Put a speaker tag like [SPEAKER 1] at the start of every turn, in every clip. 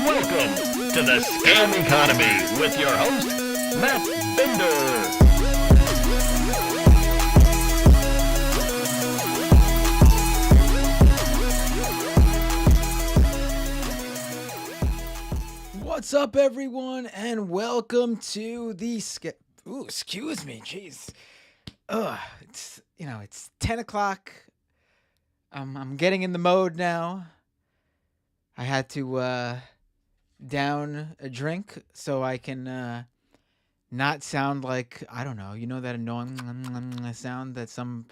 [SPEAKER 1] Welcome to the Scam Economy with your host, Matt Bender.
[SPEAKER 2] What's up, everyone, and welcome to the excuse me, jeez. It's 10 o'clock. I'm getting in the mode now. I had to down a drink so I can not sound like, I don't know, that annoying sound that some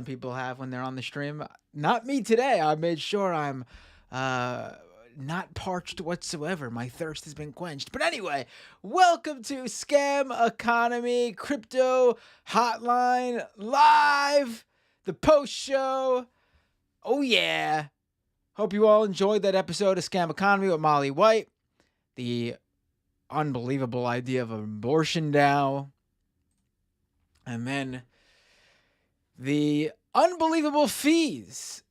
[SPEAKER 2] people have when they're on the stream. Not me today. I made sure I'm not parched whatsoever. My thirst has been quenched. But anyway, welcome to Scam Economy Crypto Hotline Live, the post show. Oh yeah. Hope you all enjoyed that episode of Scam Economy with Molly White. The unbelievable idea of abortion DAO. And then the unbelievable fees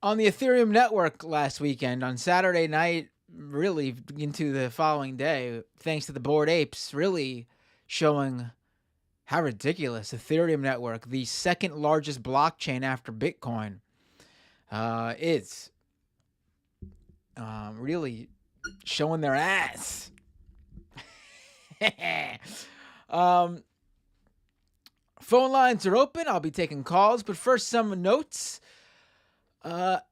[SPEAKER 2] on the Ethereum network last weekend on Saturday night, really into the following day, thanks to the Bored Apes, really showing how ridiculous Ethereum network, the second largest blockchain after Bitcoin, is. Really showing their ass. Phone lines are open. I'll be taking calls, but first, some notes. What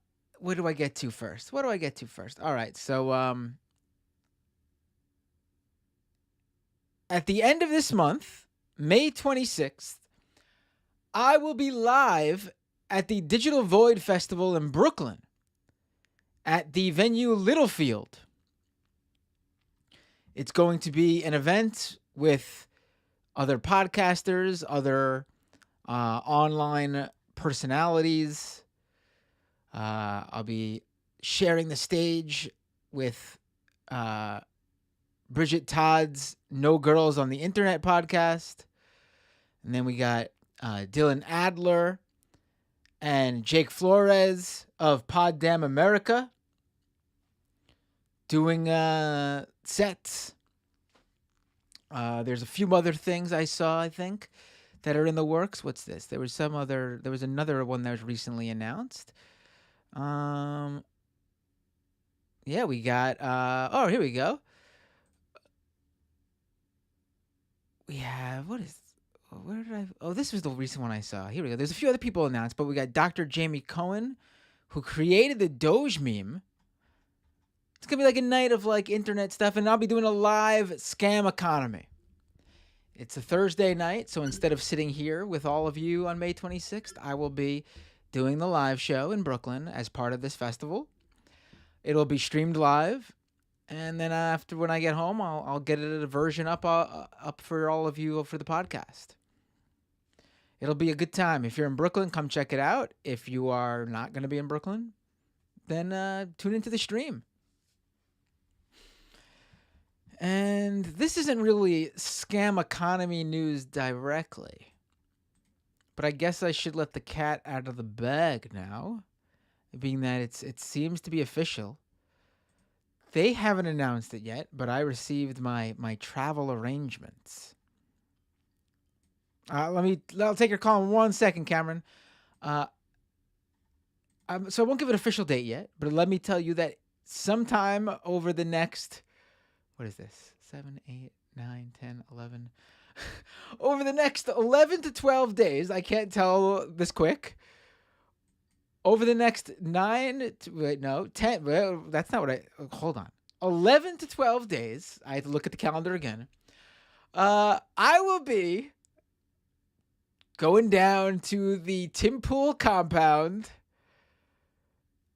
[SPEAKER 2] do I get to first? All right, so at the end of this month, May 26th, I will be live at the Digital Void Festival in Brooklyn at the venue Littlefield. It's going to be an event with other podcasters, other online personalities. I'll be sharing the stage with Bridget Todd's No Girls on the Internet podcast. And then we got Dylan Adler and Jake Flores of Pod Damn America doing sets. There's a few other things I saw, I think, that are in the works. What's this? There was another one that was recently announced. Yeah, we got, here we go. We have, this was the recent one I saw. Here we go. There's a few other people announced, but we got Dr. Jamie Cohen, who created the Doge meme. It's going to be like a night of like internet stuff, and I'll be doing a live Scam Economy. It's a Thursday night, so instead of sitting here with all of you on May 26th, I will be doing the live show in Brooklyn as part of this festival. It'll be streamed live, and then after when I get home, I'll get a version up for all of you for the podcast. It'll be a good time. If you're in Brooklyn, come check it out. If you are not going to be in Brooklyn, then tune into the stream. And this isn't really Scam Economy news directly, but I guess I should let the cat out of the bag now, being that it seems to be official. They haven't announced it yet, but I received my travel arrangements. I'll take your call in 1 second, Cameron. So I won't give an official date yet, but let me tell you that sometime over the next, what is this? 7, 8, 9, 10, 11. Over the next 11 to 12 days, I can't tell this quick. Over the next 10, well, that's not what hold on. 11 to 12 days, I have to look at the calendar again. I will be going down to the Tim Pool compound,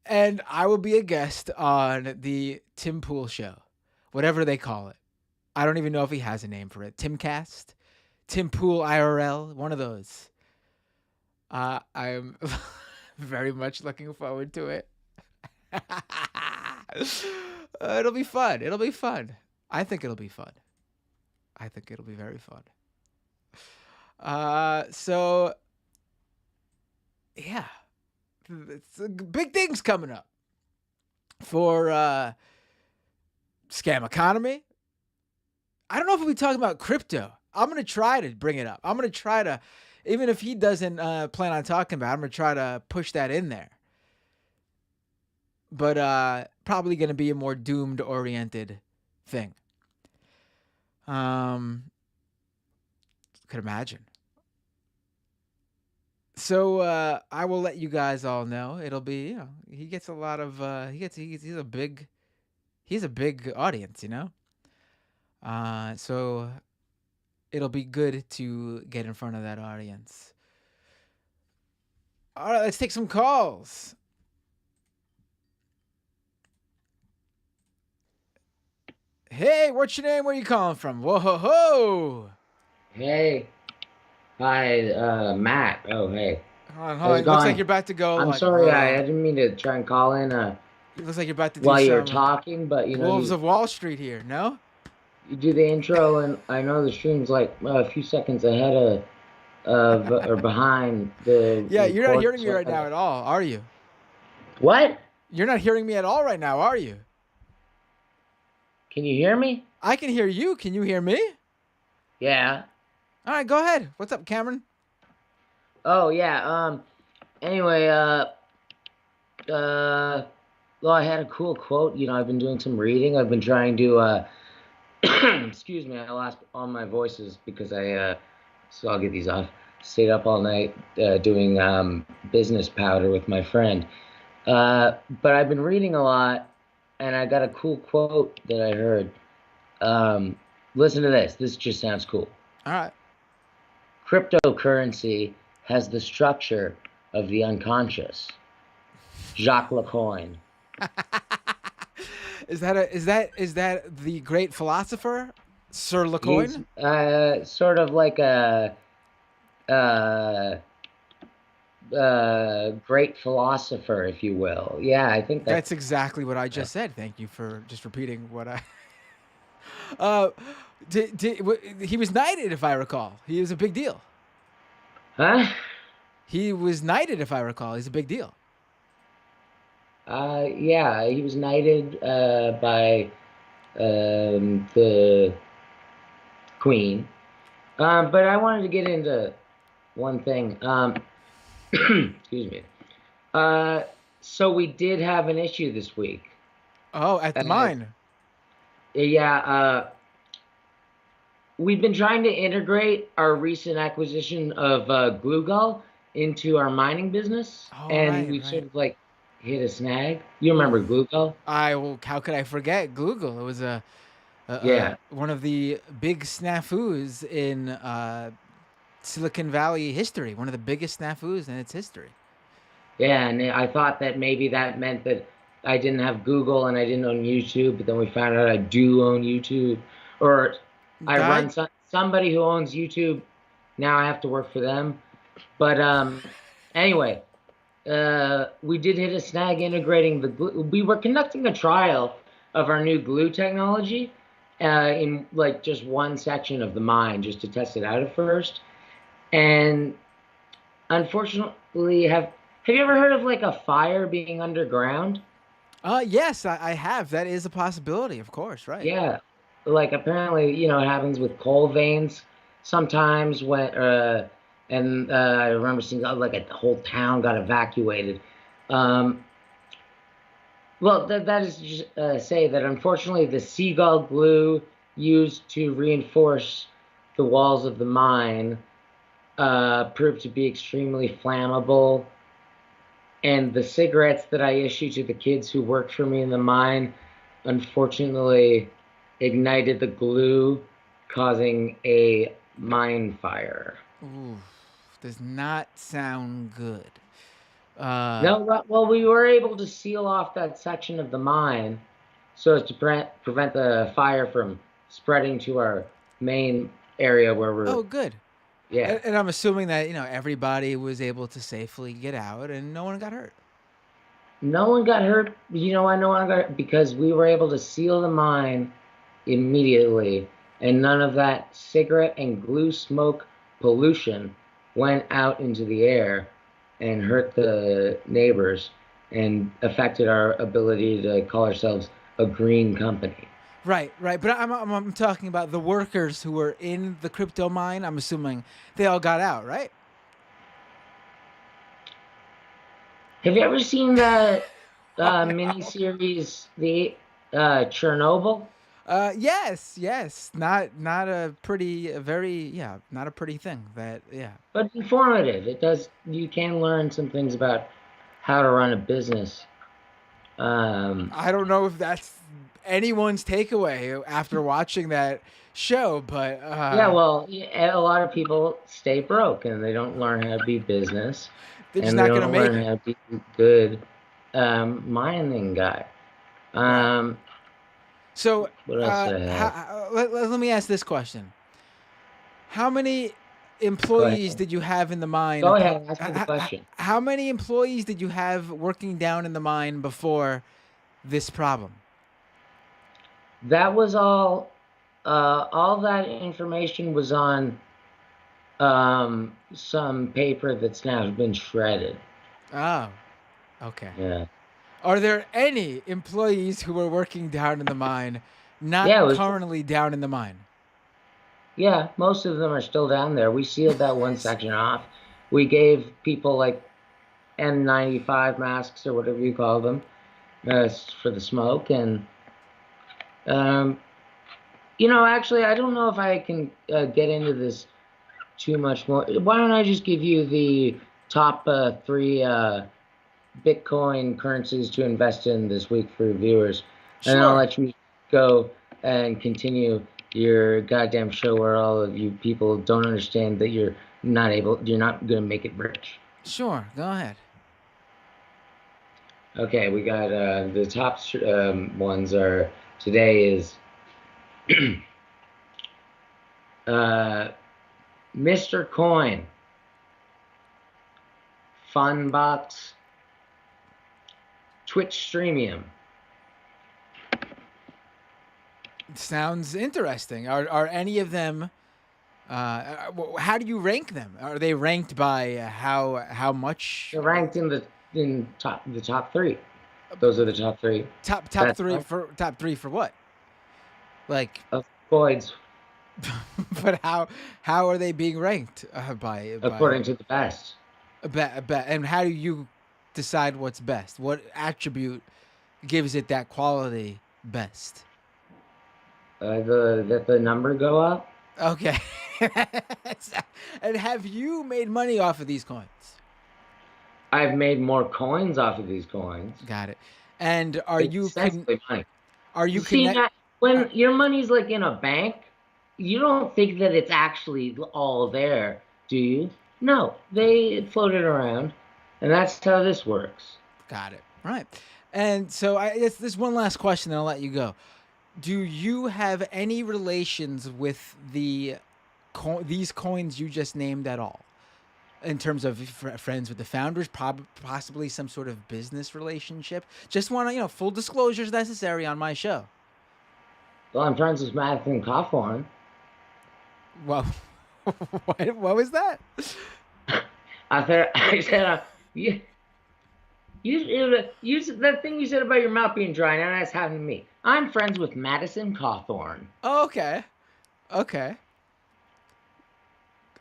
[SPEAKER 2] and I will be a guest on the Tim Pool show, whatever they call it. I don't even know if he has a name for it. Timcast, Tim Pool IRL, one of those. I'm very much looking forward to it. It'll be fun. I think it'll be fun. I think it'll be very fun. So yeah, it's big things coming up for Scam economy. I don't know if we talking about crypto. I'm gonna try to bring it up. I'm gonna try to, even if he doesn't plan on talking about it, I'm gonna try to push that in there. But probably gonna be a more doomed oriented thing. Could imagine. So I will let you guys all know. It'll be, he gets a lot of he's a big audience, So it'll be good to get in front of that audience. All right, let's take some calls. Hey, what's your name? Where are you calling from? Whoa ho ho!
[SPEAKER 3] Hey, hi, Matt. Oh, hey.
[SPEAKER 2] Hold on, hold
[SPEAKER 3] How's
[SPEAKER 2] on.
[SPEAKER 3] it
[SPEAKER 2] It looks like
[SPEAKER 3] going?
[SPEAKER 2] you're about to go
[SPEAKER 3] I'm
[SPEAKER 2] like,
[SPEAKER 3] sorry, I didn't mean to try and call in
[SPEAKER 2] it looks like you're about to do
[SPEAKER 3] while you were
[SPEAKER 2] some
[SPEAKER 3] talking, but
[SPEAKER 2] Wolves of Wall Street here. No?
[SPEAKER 3] you do the intro, and I know the stream's like a few seconds ahead of or behind the
[SPEAKER 2] Yeah, you're not
[SPEAKER 3] record.
[SPEAKER 2] hearing me right now at all, are you?
[SPEAKER 3] What?
[SPEAKER 2] You're not hearing me at all right now, are you?
[SPEAKER 3] Can you hear me?
[SPEAKER 2] I can hear you. Can you hear me?
[SPEAKER 3] Yeah.
[SPEAKER 2] All right, go ahead. What's up, Cameron?
[SPEAKER 3] Oh, yeah. Anyway, well, I had a cool quote. I've been doing some reading. I've been trying to excuse me, I lost all my voices because so I'll get these off. Stayed up all night doing business powder with my friend. But I've been reading a lot, and I got a cool quote that I heard. Listen to this. This just sounds cool.
[SPEAKER 2] All right.
[SPEAKER 3] Cryptocurrency has the structure of the unconscious. Jacques Lacoin.
[SPEAKER 2] Is that the great philosopher, Sir Lacoin?
[SPEAKER 3] He's sort of like a great philosopher, if you will. Yeah, I think
[SPEAKER 2] That's exactly what I just said. Thank you for just repeating what I. He was knighted, if I recall. He was a big deal.
[SPEAKER 3] Huh?
[SPEAKER 2] He was knighted, if I recall. He's a big deal.
[SPEAKER 3] Yeah, he was knighted by the Queen. But I wanted to get into one thing. Excuse me. So we did have an issue this week.
[SPEAKER 2] Oh, at the mine.
[SPEAKER 3] Yeah, we've been trying to integrate our recent acquisition of Glue into our mining business, and we sort of like hit a snag. You remember Glue?
[SPEAKER 2] How could I forget Google? It was one of the big snafus in Silicon Valley history. One of the biggest snafus in its history.
[SPEAKER 3] Yeah, and I thought that maybe that meant that I didn't have Google and I didn't own YouTube, but then we found out I do own YouTube, or I run somebody who owns YouTube. Now I have to work for them. But anyway, we did hit a snag integrating the glue. We were conducting a trial of our new glue technology in like just one section of the mine, just to test it out at first. And unfortunately, have you ever heard of like a fire being underground?
[SPEAKER 2] Yes, I have. That is a possibility, of course, right?
[SPEAKER 3] Yeah, like apparently, it happens with coal veins sometimes when, and I remember seeing like a whole town got evacuated. Um, well, that is to just say that unfortunately the seagull glue used to reinforce the walls of the mine proved to be extremely flammable. And the cigarettes that I issue to the kids who worked for me in the mine, unfortunately, ignited the glue, causing a mine fire.
[SPEAKER 2] Ooh, does not sound good.
[SPEAKER 3] No, well, we were able to seal off that section of the mine so as to prevent the fire from spreading to our main area where we're.
[SPEAKER 2] Oh, good.
[SPEAKER 3] Yeah.
[SPEAKER 2] And I'm assuming that everybody was able to safely get out and no one got hurt.
[SPEAKER 3] No one got hurt. I know one got hurt because we were able to seal the mine immediately, and none of that cigarette and glue smoke pollution went out into the air and hurt the neighbors and affected our ability to call ourselves a green company.
[SPEAKER 2] Right, right. But I'm talking about the workers who were in the crypto mine. I'm assuming they all got out, right?
[SPEAKER 3] Have you ever seen that
[SPEAKER 2] Oh no.
[SPEAKER 3] miniseries, the Chernobyl?
[SPEAKER 2] Yes, yes. Not a pretty, a very, yeah, not a pretty thing. That, yeah.
[SPEAKER 3] But informative. It does. You can learn some things about how to run a business. Um,
[SPEAKER 2] I don't know if that's anyone's takeaway after watching that show, but
[SPEAKER 3] yeah, well, a lot of people stay broke and they don't learn how to be business,
[SPEAKER 2] they're just
[SPEAKER 3] and they
[SPEAKER 2] not gonna
[SPEAKER 3] don't
[SPEAKER 2] make
[SPEAKER 3] learn
[SPEAKER 2] it.
[SPEAKER 3] how to be good mining guy.
[SPEAKER 2] Right.
[SPEAKER 3] Um,
[SPEAKER 2] So,
[SPEAKER 3] what else do I have?
[SPEAKER 2] let me ask this question: how many
[SPEAKER 3] Go
[SPEAKER 2] employees
[SPEAKER 3] ahead.
[SPEAKER 2] did you have in the mine?
[SPEAKER 3] Go ahead. Ask me the question.
[SPEAKER 2] How many employees did you have working down in the mine before this problem?
[SPEAKER 3] That was all. All that information was on some paper that's now been shredded.
[SPEAKER 2] Oh, okay.
[SPEAKER 3] Yeah.
[SPEAKER 2] Are there any employees who were working down in the mine not
[SPEAKER 3] Yeah, it was.
[SPEAKER 2] currently down in the mine?
[SPEAKER 3] Yeah, most of them are still down there. We sealed that one section off. We gave people like N95 masks or whatever you call them for the smoke. And, um, actually, I don't know if I can get into this too much more. Why don't I just give you the top three Bitcoin currencies to invest in this week for your viewers? And I'll
[SPEAKER 2] Sure.
[SPEAKER 3] let you go and continue your goddamn show where all of you people don't understand that you're not gonna make it rich.
[SPEAKER 2] Sure. Go ahead.
[SPEAKER 3] Okay, we got the top ones are today is Mr. Coin, Funbox, Twitch Streamium.
[SPEAKER 2] Sounds interesting. Are any of them? How do you rank them? Are they ranked by how much?
[SPEAKER 3] They're ranked in the top three. Those are the top three.
[SPEAKER 2] Top
[SPEAKER 3] That's
[SPEAKER 2] three for top three for what? Like,
[SPEAKER 3] of coins
[SPEAKER 2] but how are they being ranked by
[SPEAKER 3] according to the best.
[SPEAKER 2] and how do you decide what's best? What attribute gives it that quality best?
[SPEAKER 3] The number go up.
[SPEAKER 2] Okay. And have you made money off of these coins?
[SPEAKER 3] I've made more coins off of these coins.
[SPEAKER 2] Got it. And
[SPEAKER 3] Extensively money.
[SPEAKER 2] are you
[SPEAKER 3] See,
[SPEAKER 2] connect?
[SPEAKER 3] when your money's like in a bank, you don't think that it's actually all there, do you? No, they float it around, and that's how this works.
[SPEAKER 2] Got it. Right. And so I guess this one last question, then I'll let you go. Do you have any relations with these coins you just named at all? In terms of friends with the founders, possibly some sort of business relationship. Just want to, full disclosures necessary on my show.
[SPEAKER 3] Well, I'm friends with Madison Cawthorn.
[SPEAKER 2] Well, what was that?
[SPEAKER 3] I said, you that thing you said about your mouth being dry. Now that's happened to me. I'm friends with Madison Cawthorn.
[SPEAKER 2] Oh, okay. Okay.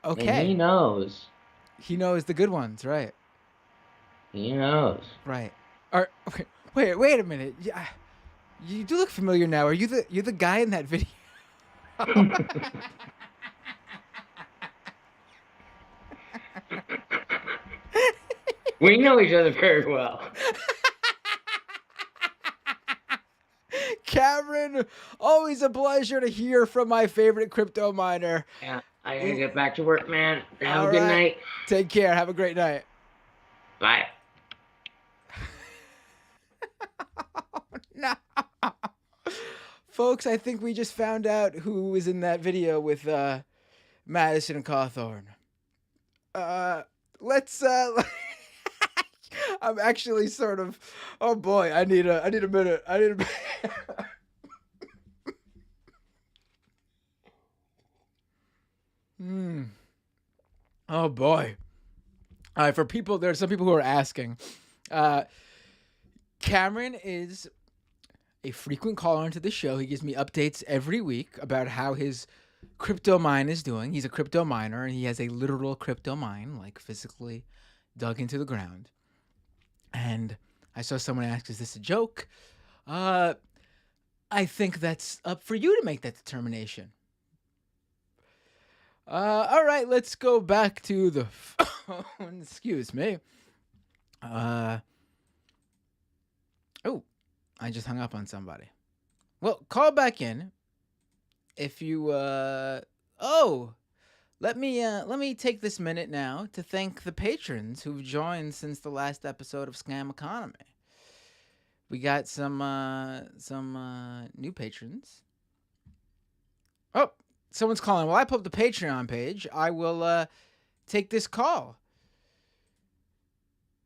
[SPEAKER 3] And
[SPEAKER 2] Okay.
[SPEAKER 3] he knows.
[SPEAKER 2] He knows the good ones, right?
[SPEAKER 3] He knows.
[SPEAKER 2] Right. Okay, wait a minute. Yeah, you do look familiar now. Are you the guy in that video?
[SPEAKER 3] We know each other very well.
[SPEAKER 2] Cameron, always a pleasure to hear from my favorite crypto miner.
[SPEAKER 3] Yeah, I gotta get back to work, man. Have
[SPEAKER 2] All
[SPEAKER 3] a good
[SPEAKER 2] right.
[SPEAKER 3] night.
[SPEAKER 2] Take care. Have a great night.
[SPEAKER 3] Bye.
[SPEAKER 2] No. Folks, I think we just found out who was in that video with Madison Cawthorn. Let's I'm actually sort of, oh boy, I need a minute. I need a minute. Oh boy. All right, there are some people who are asking. Cameron is a frequent caller into the show. He gives me updates every week about how his crypto mine is doing. He's a crypto miner, and he has a literal crypto mine, like physically dug into the ground. And I saw someone ask, "Is this a joke?" Uh, I think that's up for you to make that determination. All right, let's go back to the phone. Excuse me. Oh, I just hung up on somebody. Well, call back in if you. Oh, let me take this minute now to thank the patrons who've joined since the last episode of Scam Economy. We got some new patrons. Oh, someone's calling. Well, I pulled up the Patreon page. I will take this call.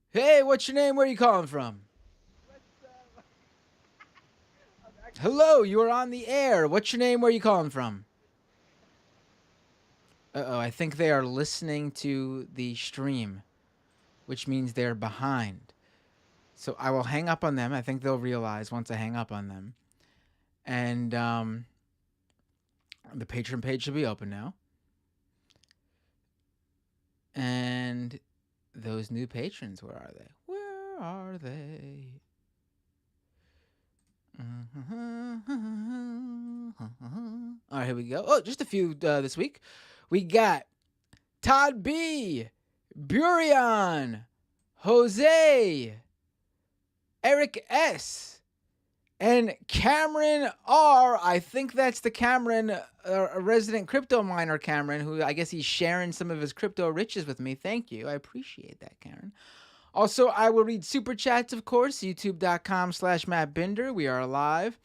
[SPEAKER 2] Hey, what's your name? Where are you calling from? Hello, you are on the air. What's your name? Where are you calling from? Uh-oh, I think they are listening to the stream, which means they're behind. So I will hang up on them. I think they'll realize once I hang up on them. And the Patreon page should be open now. And those new patrons, where are they? Where are they? All right, here we go. Oh, just a few this week. We got Todd B, Burion, Jose, Eric S, and Cameron R. I think that's the Cameron, a resident crypto miner Cameron, who I guess he's sharing some of his crypto riches with me. Thank you. I appreciate that, Karen. Also, I will read super chats, of course. YouTube.com/Matt Binder. We are live.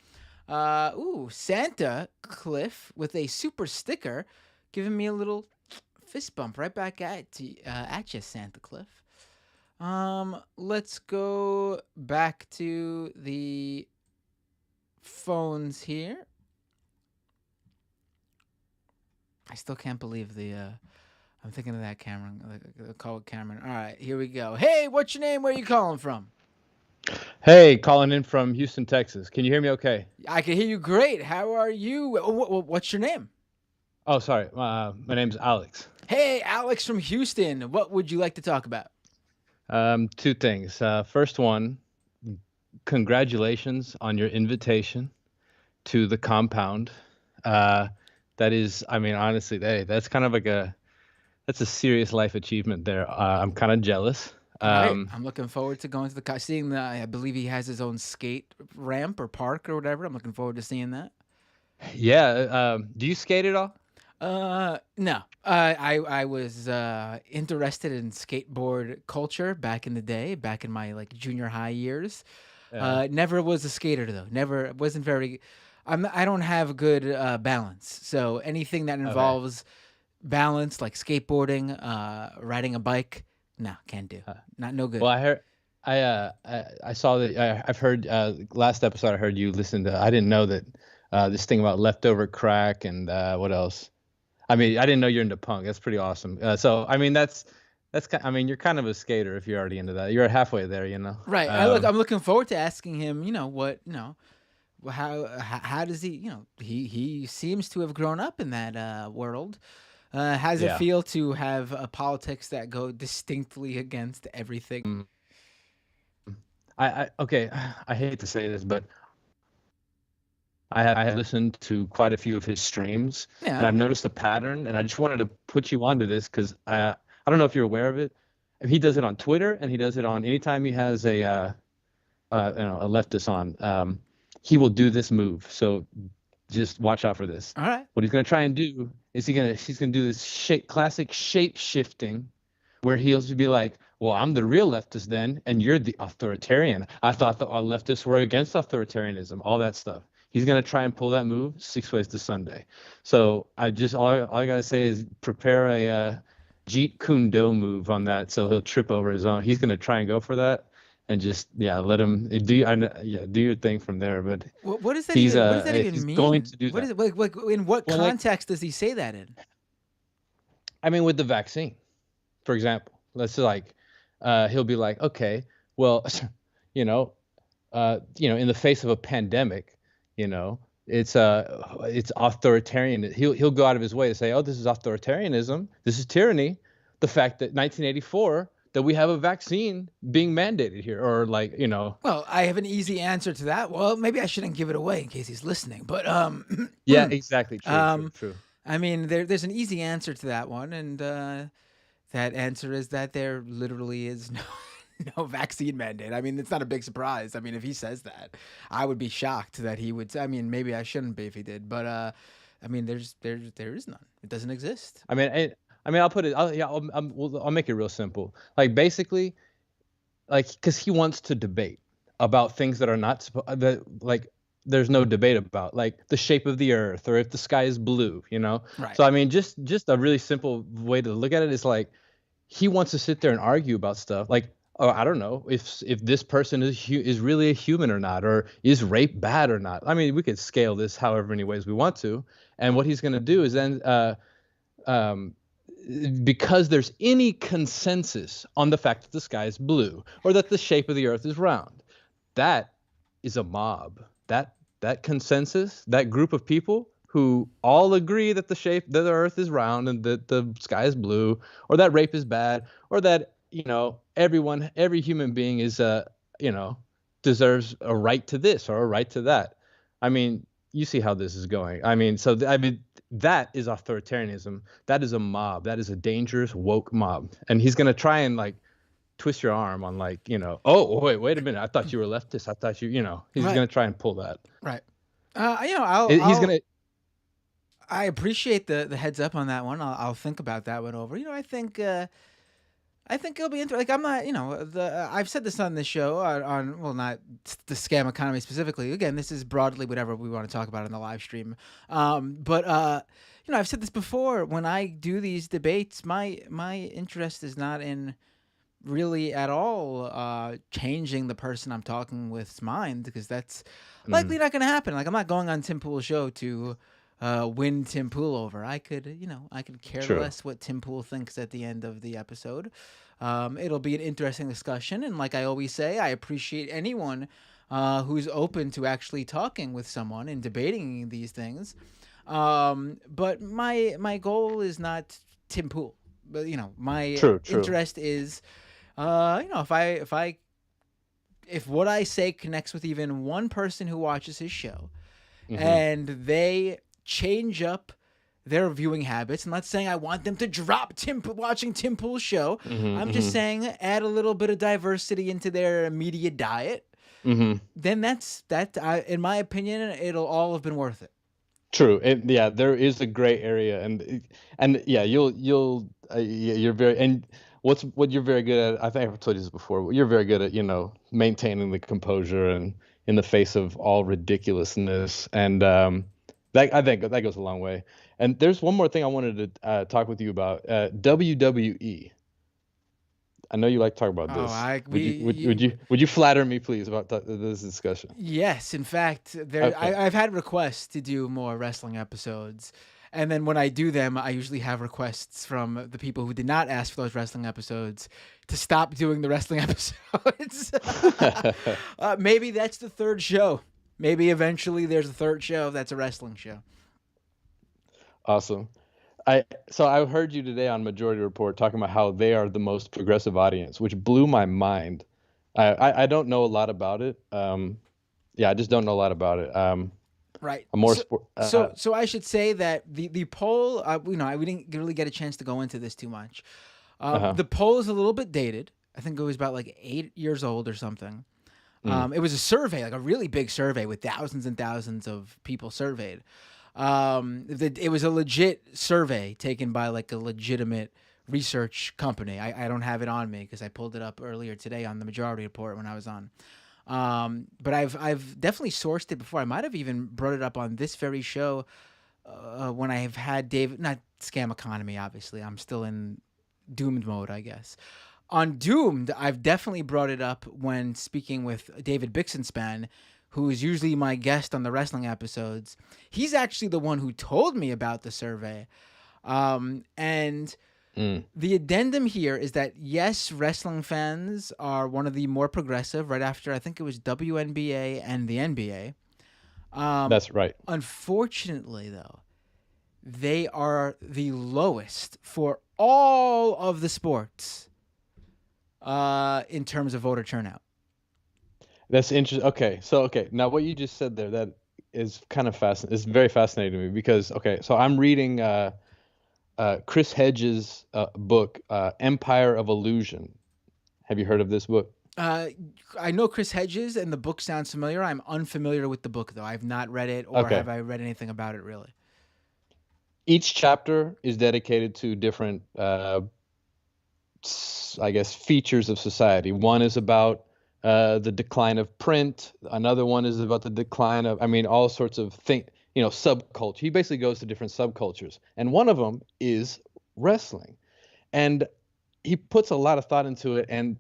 [SPEAKER 2] Santa Cliff with a super sticker, giving me a little fist bump right back at you, Santa Cliff. Let's go back to the phones here. I still can't believe I'm thinking of that Cameron. Call it Cameron. All right, here we go. Hey, what's your name? Where are you calling from?
[SPEAKER 4] Hey, calling in from Houston, Texas. Can you hear me okay?
[SPEAKER 2] I can hear you great. How are you? What's your name?
[SPEAKER 4] Oh, sorry. My name's Alex.
[SPEAKER 2] Hey, Alex from Houston. What would you like to talk about?
[SPEAKER 4] Two things. First one, congratulations on your invitation to the compound. That is, I mean, honestly, that's kind of like that's a serious life achievement there. I'm kind of jealous.
[SPEAKER 2] Right. I'm looking forward to going to seeing the. I believe he has his own skate ramp or park or whatever. I'm looking forward to seeing that.
[SPEAKER 4] Yeah. Do you skate at all?
[SPEAKER 2] No. I was interested in skateboard culture back in the day, back in my like junior high years. Never was a skater though. Never wasn't very. I don't have good balance. So anything that involves balance, like skateboarding, riding a bike. No, can't do. No good.
[SPEAKER 4] Well, I saw that. I've heard last episode. I heard you listen to. I didn't know that this thing about leftover crack and what else. I mean, I didn't know you're into punk. That's pretty awesome. So I mean, that's. I mean, you're kind of a skater if you're already into that. You're halfway there, you know.
[SPEAKER 2] Right. I'm looking forward to asking him. How does he? He seems to have grown up in that world. How does it feel to have politics that go distinctly against everything?
[SPEAKER 4] I hate to say this, but I have listened to quite a few of his streams, and I've noticed a pattern, and I just wanted to put you onto this because I don't know if you're aware of it. He does it on Twitter, and he does it on anytime he has a leftist on. He will do this move, so just watch out for this.
[SPEAKER 2] All right.
[SPEAKER 4] What he's gonna try and do is he's gonna do this classic shape shifting, where he'll just be like, "Well, I'm the real leftist then, and you're the authoritarian. I thought that all leftists were against authoritarianism, all that stuff." He's gonna try and pull that move 6 ways to Sunday. So all I gotta say is prepare a Jeet Kune Do move on that, so he'll trip over his own. He's gonna try and go for that. And just let him do your thing from there. But
[SPEAKER 2] what does that even mean?
[SPEAKER 4] Going to do
[SPEAKER 2] what
[SPEAKER 4] that.
[SPEAKER 2] Is it, like in what context does he say that in?
[SPEAKER 4] I mean, with the vaccine, for example, let's say he'll be like, okay, well, in the face of a pandemic, it's authoritarian. He'll go out of his way to say, oh, this is authoritarianism, this is tyranny. The fact that 1984 that we have a vaccine being mandated here, or
[SPEAKER 2] Well, I have an easy answer to that. Well, maybe I shouldn't give it away in case he's listening, but
[SPEAKER 4] yeah, exactly, true.
[SPEAKER 2] I mean, there's an easy answer to that one, and that answer is that there literally is no vaccine mandate. I mean, it's not a big surprise. I mean, if he says that, I would be shocked that he would. I mean, maybe I shouldn't be if he did, but I mean, there is none. It doesn't exist.
[SPEAKER 4] I'll put it. I'll make it real simple. Like basically, because he wants to debate about things that are not there's no debate about, like the shape of the earth or if the sky is blue.
[SPEAKER 2] Right.
[SPEAKER 4] So I mean, just a really simple way to look at it is like he wants to sit there and argue about stuff like, oh, I don't know if this person is really a human or not, or is rape bad or not. I mean, we could scale this however many ways we want to, and what he's going to do is then because there's any consensus on the fact that the sky is blue or that the shape of the earth is round, that is a mob. That consensus, that group of people who all agree that that the earth is round and that the sky is blue, or that rape is bad, or that every human being is deserves a right to this or a right to that. I mean, you see how this is going. I mean, that is authoritarianism. That is a mob. That is a dangerous woke mob. And he's going to try and twist your arm on oh, wait a minute. I thought you were leftist. I thought he's
[SPEAKER 2] Right.
[SPEAKER 4] going to try and pull that.
[SPEAKER 2] Right. I appreciate the heads up on that one. I'll think about that one over. I think it'll be interesting. Like, I'm not, I've said this on this show well, not the scam economy specifically. Again, this is broadly whatever we want to talk about in the live stream. But I've said this before. When I do these debates, my interest is not in really at all changing the person I'm talking with's mind, because that's likely not going to happen. Like, I'm not going on Tim Pool's show to win Tim Pool over. I could care
[SPEAKER 4] True.
[SPEAKER 2] less what Tim Pool thinks at the end of the episode. It'll be an interesting discussion, and like I always say, I appreciate anyone who's open to actually talking with someone and debating these things. But my goal is not Tim Pool. But my
[SPEAKER 4] True.
[SPEAKER 2] interest is if what I say connects with even one person who watches his show, and they change up their viewing habits. I'm not saying I want them to drop watching Tim Pool's show. I'm just saying add a little bit of diversity into their media diet. Then that's in my opinion, it'll all have been worth it.
[SPEAKER 4] True. There is a gray area, and yeah, you're very, and what you're very good at. I think I've told you this before. You're very good at maintaining the composure and in the face of all ridiculousness, and I think that goes a long way. And there's one more thing I wanted to talk with you about. WWE. I know you like to talk about this. Would you flatter me, please, about this discussion?
[SPEAKER 2] Yes, in fact,
[SPEAKER 4] Okay.
[SPEAKER 2] I've had requests to do more wrestling episodes, and then when I do them, I usually have requests from the people who did not ask for those wrestling episodes to stop doing the wrestling episodes. Maybe that's the third show. Maybe eventually there's a third show that's a wrestling show.
[SPEAKER 4] Awesome. So I heard you today on Majority Report talking about how they are the most progressive audience, which blew my mind. I don't know a lot about it. I just don't know a lot about it.
[SPEAKER 2] Right.
[SPEAKER 4] I'm more
[SPEAKER 2] so I should say that the poll, we didn't really get a chance to go into this too much. The poll is a little bit dated. I think it was about 8 years old or something. It was a survey, like a really big survey with thousands and thousands of people surveyed. It was a legit survey taken by a legitimate research company. I don't have it on me because I pulled it up earlier today on the Majority Report when I was on. But I've definitely sourced it before. I might have even brought it up on this very show when I have had David, not Scam Economy, obviously. I'm still in Doomed mode, I guess. On Doomed, I've definitely brought it up when speaking with David Bixenspan, who is usually my guest on the wrestling episodes. He's actually the one who told me about the survey. And The addendum here is that, yes, wrestling fans are one of the more progressive, right after, I think it was WNBA and the NBA.
[SPEAKER 5] That's right.
[SPEAKER 2] Unfortunately, though, they are the lowest for all of the sports in terms of voter turnout.
[SPEAKER 5] That's interesting. Okay, now what you just said there, that is kind of fascinating. It's very fascinating to me because so I'm reading Chris Hedges' book, Empire of Illusion. Have you heard of this book?
[SPEAKER 2] I know Chris Hedges, and the book sounds familiar. I'm unfamiliar with the book, though. I've not read it, or
[SPEAKER 5] Okay.
[SPEAKER 2] have I read anything about it, really.
[SPEAKER 5] Each chapter is dedicated to different, I guess, features of society. One is about the decline of print. Another one is about the decline of, all sorts of subculture. He basically goes to different subcultures, and one of them is wrestling, and he puts a lot of thought into it. And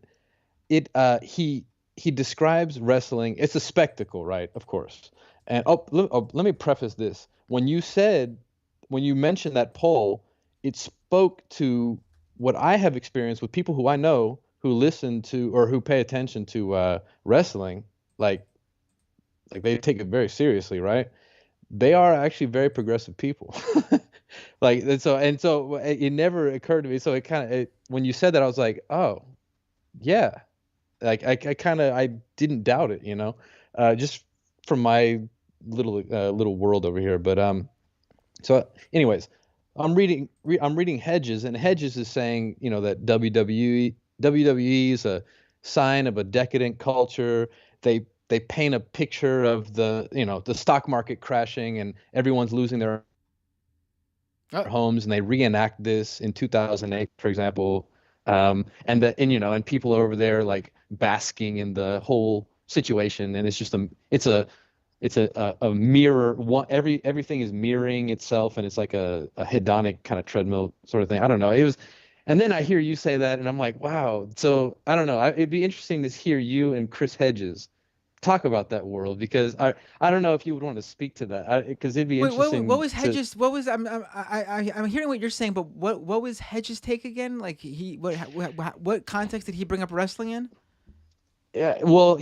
[SPEAKER 5] he describes wrestling. It's a spectacle, right? Of course. And let me preface this. When you mentioned that poll, it spoke to what I have experienced with people who I know who listen to or who pay attention to wrestling. Like they take it very seriously, right? They are actually very progressive people. So it never occurred to me. So when you said that, I was like, oh, yeah. Like I didn't doubt it, just from my little world over here. But so anyways, I'm reading Hedges, and Hedges is saying, that WWE is a sign of a decadent culture. They paint a picture of the stock market crashing and everyone's losing their homes, and they reenact this in 2008, for example. And people are over there like basking in the whole situation, and it's just a mirror. Everything is mirroring itself, and it's like a hedonic kind of treadmill sort of thing. I don't know. And then I hear you say that, and I'm like, wow. So I don't know. It'd be interesting to hear you and Chris Hedges talk about that world, because I don't know if you would want to speak to that, because it'd be interesting.
[SPEAKER 2] What was Hedges? What was I'm hearing what you're saying, but what was Hedges' take again? Like what context did he bring up wrestling in?
[SPEAKER 5] Yeah, well,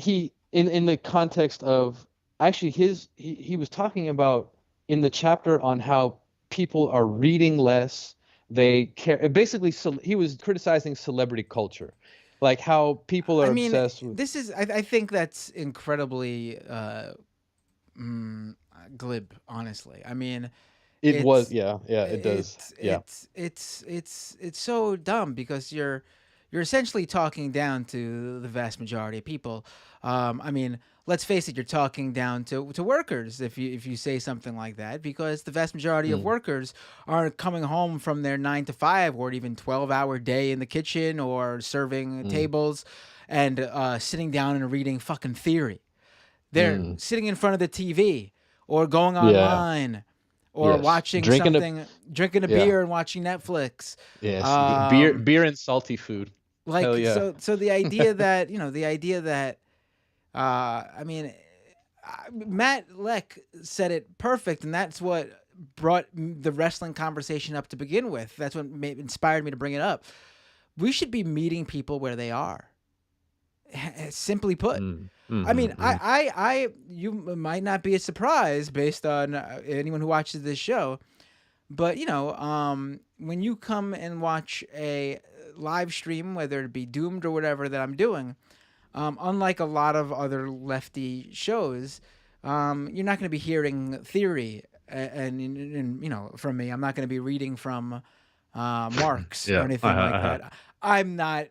[SPEAKER 5] in the context of actually he was talking about in the chapter on how people are reading less. They care. Basically, he was criticizing celebrity culture, like how people are obsessed with.
[SPEAKER 2] This is, I think that's incredibly glib, honestly. I mean,
[SPEAKER 5] it does.
[SPEAKER 2] It's so dumb, because you're essentially talking down to the vast majority of people. I mean, let's face it, you're talking down to workers if you say something like that, because the vast majority of workers aren't coming home from their 9 to 5 or even 12-hour day in the kitchen or serving tables and sitting down and reading fucking theory. They're sitting in front of the TV or going online or watching drinking a beer and watching Netflix.
[SPEAKER 5] Yes, beer and salty food.
[SPEAKER 2] Like,
[SPEAKER 5] hell yeah.
[SPEAKER 2] So the idea that Matt Leck said it perfect, and that's what brought the wrestling conversation up to begin with. That's what inspired me to bring it up. We should be meeting people where they are. Simply put. I mean, you might not be a surprise based on anyone who watches this show, but when you come and watch a live stream, whether it be Doomed or whatever that I'm doing, unlike a lot of other lefty shows, you're not going to be hearing theory and from me. I'm not going to be reading from Marx or anything like that. I'm not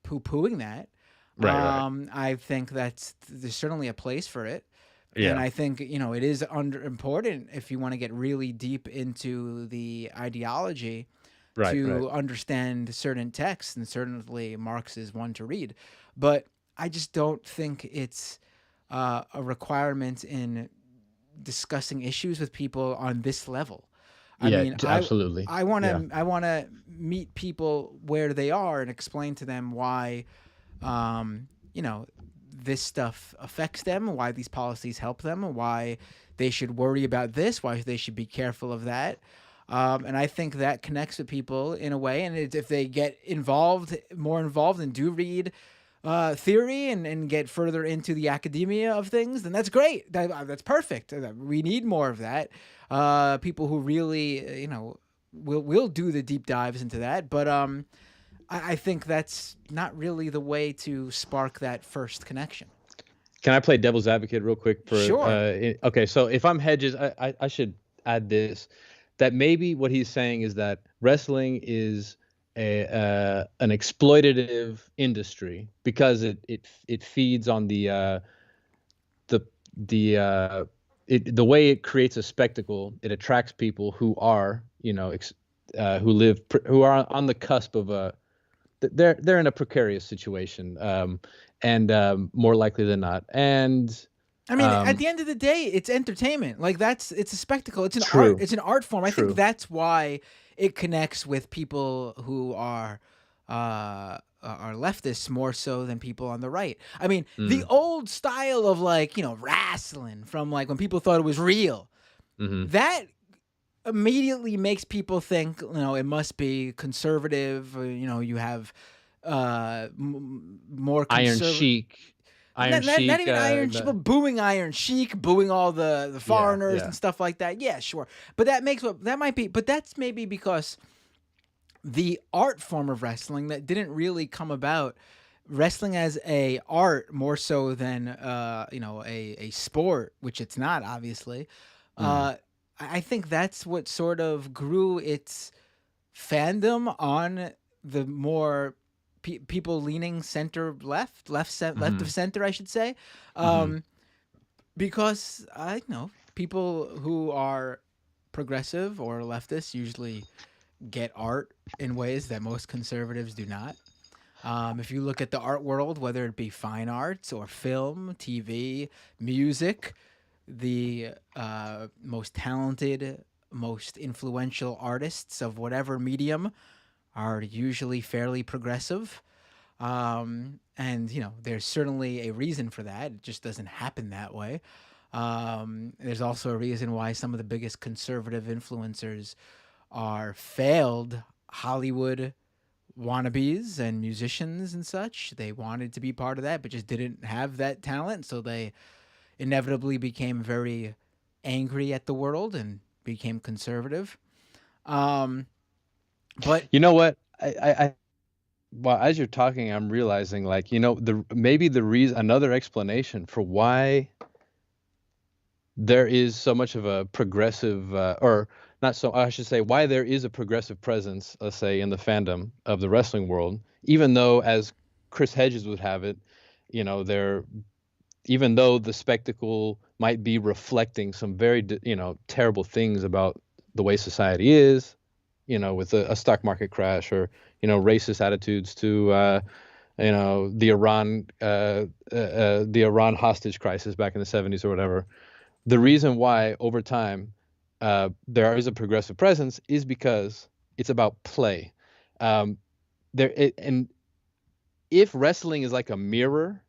[SPEAKER 2] poo-pooing that.
[SPEAKER 5] Right.
[SPEAKER 2] I think there's certainly a place for it.
[SPEAKER 5] Yeah.
[SPEAKER 2] And I think, it is important if you want to get really deep into the ideology to understand certain texts, and certainly Marx is one to read. But I just don't think it's a requirement in discussing issues with people on this level.
[SPEAKER 5] Absolutely.
[SPEAKER 2] I want to meet people where they are and explain to them why, this stuff affects them, why these policies help them, why they should worry about this, why they should be careful of that. And I think that connects with people in a way. And if they get more involved, and do read theory and get further into the academia of things, then that's great. That's perfect. We need more of that. People who really, will do the deep dives into that. But I think that's not really the way to spark that first connection.
[SPEAKER 5] Can I play devil's advocate real quick?
[SPEAKER 2] Sure.
[SPEAKER 5] Okay, so if I'm Hedges, I should add this, that maybe what he's saying is that wrestling is an exploitative industry because it feeds on the way it creates a spectacle. It attracts people who are who are on the cusp of they're in a precarious situation, and more likely than not. And
[SPEAKER 2] I mean, at the end of the day, it's entertainment. Like it's a spectacle. It's an
[SPEAKER 5] True.
[SPEAKER 2] art. It's an art form. I
[SPEAKER 5] True.
[SPEAKER 2] think that's why it connects with people who are leftists more so than people on the right. I mean, the old style of wrestling from when people thought it was real, that immediately makes people think it must be conservative. You have more
[SPEAKER 5] Iron Sheik.
[SPEAKER 2] Not even Iron Sheik, but booing Iron Sheik, booing all the foreigners and stuff like that. Yeah, sure. But that's maybe because the art form of wrestling that didn't really come about, wrestling as a art more so than a sport, which it's not, obviously. I think that's what sort of grew its fandom on the more people leaning left of center, I should say, because I know people who are progressive or leftists usually get art in ways that most conservatives do not. If you look at the art world, whether it be fine arts or film, TV, music, the most talented, most influential artists of whatever medium are usually fairly progressive. And, there's certainly a reason for that. It just doesn't happen that way. There's also a reason why some of the biggest conservative influencers are failed Hollywood wannabes and musicians and such. They wanted to be part of that, but just didn't have that talent. So they inevitably became very angry at the world and became conservative. But
[SPEAKER 5] you know what? Well, as you're talking, I'm realizing maybe the reason, another explanation for why there is so much of a progressive, or not so, I should say, why there is a progressive presence, let's say, in the fandom of the wrestling world, even though, as Chris Hedges would have it, even though the spectacle might be reflecting some very, terrible things about the way society is, with a stock market crash, or, racist attitudes to, the Iran hostage crisis back in the 70s or whatever. The reason why over time there is a progressive presence is because it's about play. And if wrestling is like a mirror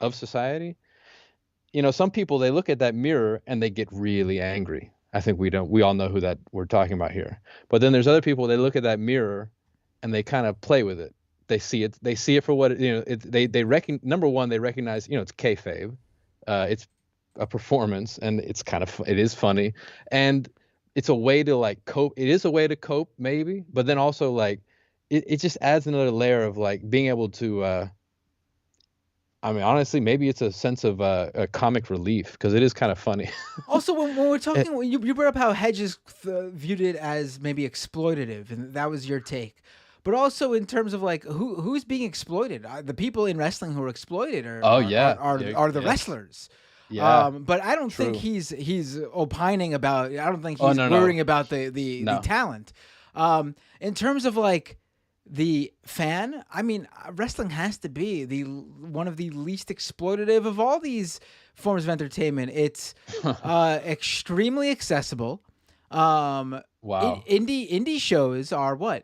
[SPEAKER 5] of society, some people, they look at that mirror and they get really angry. I think we all know who that we're talking about here. But then there's other people, they look at that mirror and they kind of play with it. They see it for what number one, they recognize, it's kayfabe. It's a performance, and it is funny, and it's a way to cope. It is a way to cope, maybe, but then also it just adds another layer of being able to honestly, maybe it's a sense of a comic relief, because it is kind of funny.
[SPEAKER 2] Also, when we're talking, you brought up how Hedges viewed it as maybe exploitative, and that was your take. But also in terms of who's being exploited, the people in wrestling who are exploited are the wrestlers.
[SPEAKER 5] Yeah.
[SPEAKER 2] But I don't think he's opining about. I don't think he's worrying about the talent. In terms of the fan, I mean, wrestling has to be one of the least exploitative of all these forms of entertainment. It's extremely accessible.
[SPEAKER 5] Wow.
[SPEAKER 2] Indie shows are what,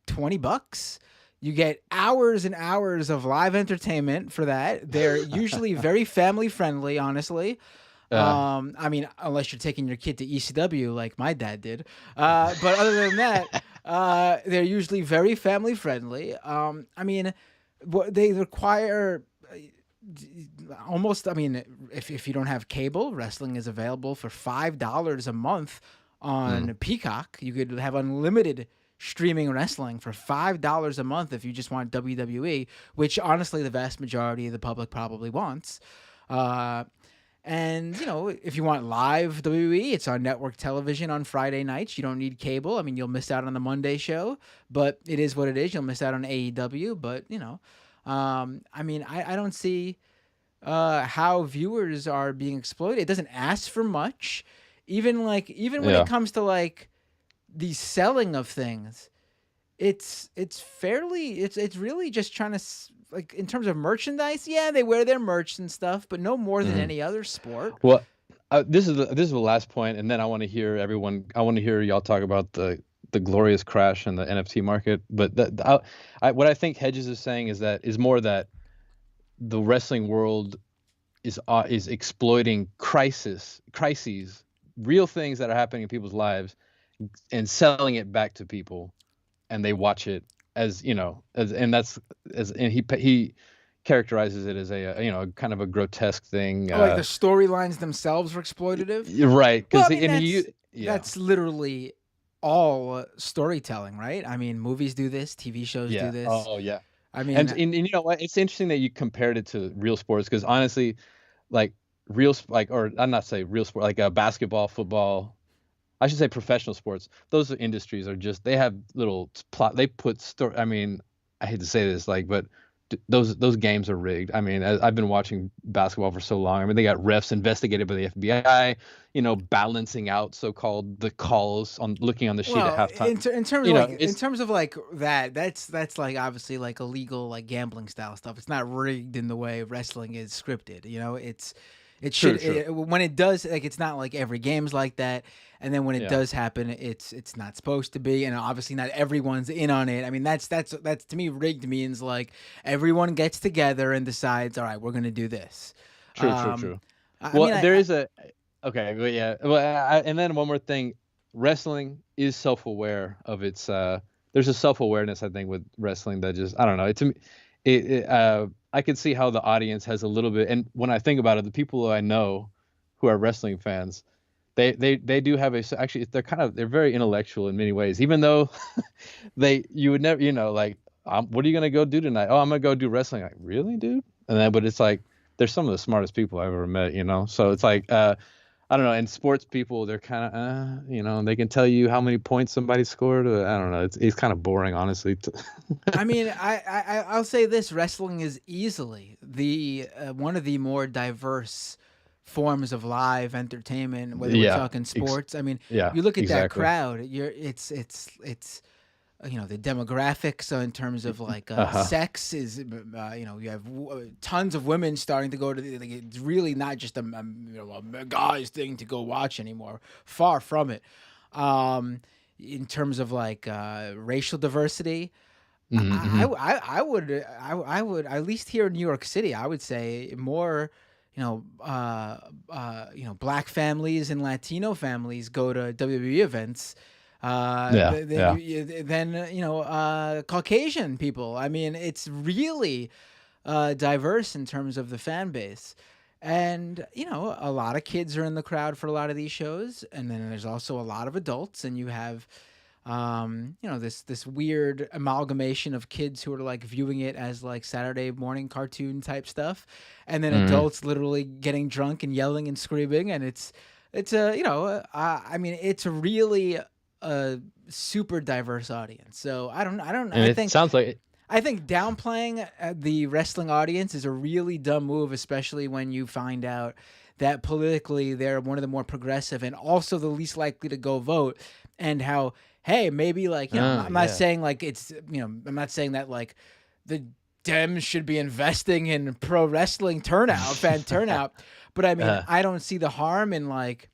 [SPEAKER 2] $20? You get hours and hours of live entertainment for that. They're usually very family friendly, honestly. I mean, unless you're taking your kid to ECW like my dad did. But other than that, they're usually very family friendly. I mean, they require almost. I mean, if you don't have cable, wrestling is available for $5 a month on Peacock. You could have unlimited streaming wrestling for $5 a month if you just want WWE, which honestly the vast majority of the public probably wants. And, you know, if you want live WWE, it's on network television on Friday nights. You don't need cable. I mean, you'll miss out on the Monday show, but it is what it is. You'll miss out on AEW, but, you know, I mean, I don't see how viewers are being exploited. It doesn't ask for much. Even when it comes to, like, the selling of things, it's really just trying to, like, in terms of merchandise, yeah, they wear their merch and stuff, but no more than any other sport.
[SPEAKER 5] Well, this is the last point, and then I want to hear y'all talk about the glorious crash in the NFT market. But what I think Hedges is saying is more that the wrestling world is exploiting crises, real things that are happening in people's lives, and selling it back to people, and they watch it as, you know, and he characterizes it as a you know, kind of a grotesque thing.
[SPEAKER 2] Like the storylines themselves were exploitative.
[SPEAKER 5] Right, because
[SPEAKER 2] well, I mean, that's literally all storytelling, right? I mean, movies do this, TV shows do this.
[SPEAKER 5] Oh yeah.
[SPEAKER 2] I mean,
[SPEAKER 5] and you know what? It's interesting that you compared it to real sports, because honestly, like I'm not saying real sport, like basketball, football. I should say professional sports. Those industries are just, they have little plot. They put story. I mean, I hate to say this, like, but those games are rigged. I mean, I've been watching basketball for so long. I mean, they got refs investigated by the FBI, you know, balancing out so-called the calls on looking on the sheet at halftime.
[SPEAKER 2] In terms of like that's like obviously like illegal, like gambling style stuff. It's not rigged in the way wrestling is scripted. You know, when it does, like, it's not like every game's like that. And then when it does happen, it's not supposed to be, and obviously not everyone's in on it. I mean, that's to me, rigged means like everyone gets together and decides, all right, we're gonna do this.
[SPEAKER 5] True. And then one more thing, wrestling is self-aware of its. There's a self-awareness, I think, with wrestling that just, I don't know. To me, I can see how the audience has a little bit, and when I think about it, the people who I know who are wrestling fans, they do have they're very intellectual in many ways, even though you would never, you know, like, what are you gonna go do tonight? Oh, I'm gonna go do wrestling. Like, really, dude? But it's like, they're some of the smartest people I've ever met, you know. So it's like, I don't know. And sports people, they're kind of, you know, they can tell you how many points somebody scored. I don't know. It's kind of boring, honestly.
[SPEAKER 2] I mean, I'll say this: wrestling is easily the one of the more diverse forms of live entertainment. Whether we're talking sports, I mean, you look at that crowd. It's you know, the demographics in terms of like sex is, you know, you have tons of women starting to go to it's really not just a guy's thing to go watch anymore. Far from it. In terms of like racial diversity, I would at least here in New York City, I would say more, you know, black families and Latino families go to WWE events than you know, Caucasian people. I mean, it's really diverse in terms of the fan base, and you know, a lot of kids are in the crowd for a lot of these shows, and then there's also a lot of adults, and you have you know, this weird amalgamation of kids who are like viewing it as like Saturday morning cartoon type stuff, and then adults literally getting drunk and yelling and screaming, and it's a, you know, I mean, it's really a super diverse audience. So I think
[SPEAKER 5] sounds like it.
[SPEAKER 2] I think downplaying the wrestling audience is a really dumb move, especially when you find out that politically they're one of the more progressive and also the least likely to go vote, and how, hey, maybe like, you know, I'm not saying like it's, you know, I'm not saying that like the Dems should be investing in pro wrestling fan turnout, but I mean, I don't see the harm in like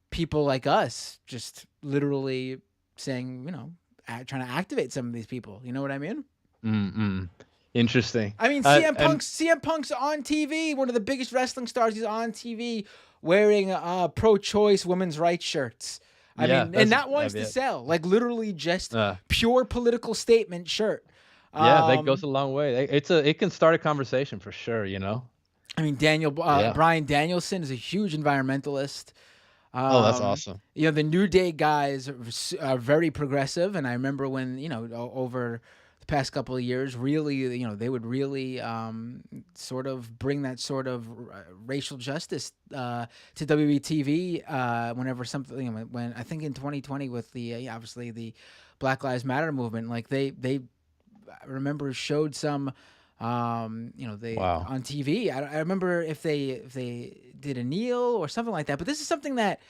[SPEAKER 2] people like us just literally saying, you know, trying to activate some of these people. You know what I mean?
[SPEAKER 5] Interesting.
[SPEAKER 2] I mean, CM Punk's on TV. One of the biggest wrestling stars. He's on TV wearing pro-choice women's rights shirts. I
[SPEAKER 5] Yeah,
[SPEAKER 2] mean, and
[SPEAKER 5] that's
[SPEAKER 2] not ones to
[SPEAKER 5] it.
[SPEAKER 2] sell, like literally just
[SPEAKER 5] Uh,
[SPEAKER 2] pure political statement shirt.
[SPEAKER 5] yeah, that goes a long way. It can start a conversation for sure.
[SPEAKER 2] I mean,
[SPEAKER 5] Yeah.
[SPEAKER 2] Brian Danielson is a huge environmentalist.
[SPEAKER 5] Oh, that's awesome.
[SPEAKER 2] The New Day guys are very progressive, and I remember when over the past couple of years, really, they would really sort of bring that sort of racial justice to WBTV whenever something. When I think in 2020 with the obviously the Black Lives Matter movement, like they I remember showed some. They
[SPEAKER 5] Wow.
[SPEAKER 2] on TV. I remember if they did a kneel or something like that. But this is something that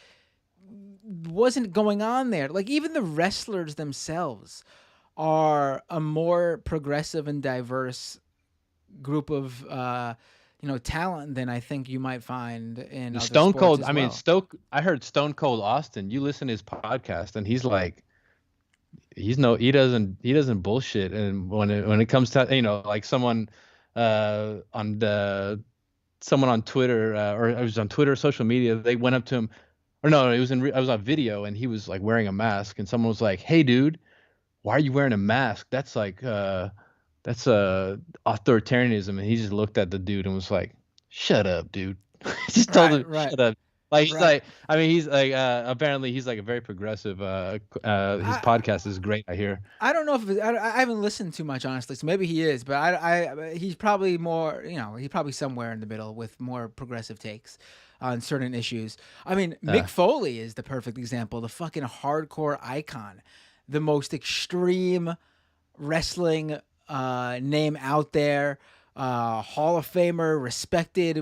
[SPEAKER 2] wasn't going on there. Like even the wrestlers themselves are a more progressive and diverse group of talent than I think you might find in other
[SPEAKER 5] Stone
[SPEAKER 2] sports
[SPEAKER 5] Cold.
[SPEAKER 2] as
[SPEAKER 5] I mean,
[SPEAKER 2] well.
[SPEAKER 5] I heard Stone Cold Austin. You listen to his podcast, and he's like, he doesn't bullshit. And when it comes to like someone someone on Twitter or it was on Twitter, social media, they went up to him, or no, it was I was on video, and he was like wearing a mask, and someone was like, "Hey, dude, why are you wearing a mask? That's like that's authoritarianism." And he just looked at the dude and was like, "Shut up, dude." He just told him,
[SPEAKER 2] Right.
[SPEAKER 5] "Shut up." Like he's
[SPEAKER 2] Right.
[SPEAKER 5] like, I mean, he's like apparently he's like a very progressive. His podcast is great, I hear.
[SPEAKER 2] I don't know if I haven't listened too much, honestly. So maybe he is, but he's probably more. He's probably somewhere in the middle with more progressive takes on certain issues. I mean, Mick Foley is the perfect example. The fucking hardcore icon, the most extreme wrestling name out there. Hall of Famer, respected,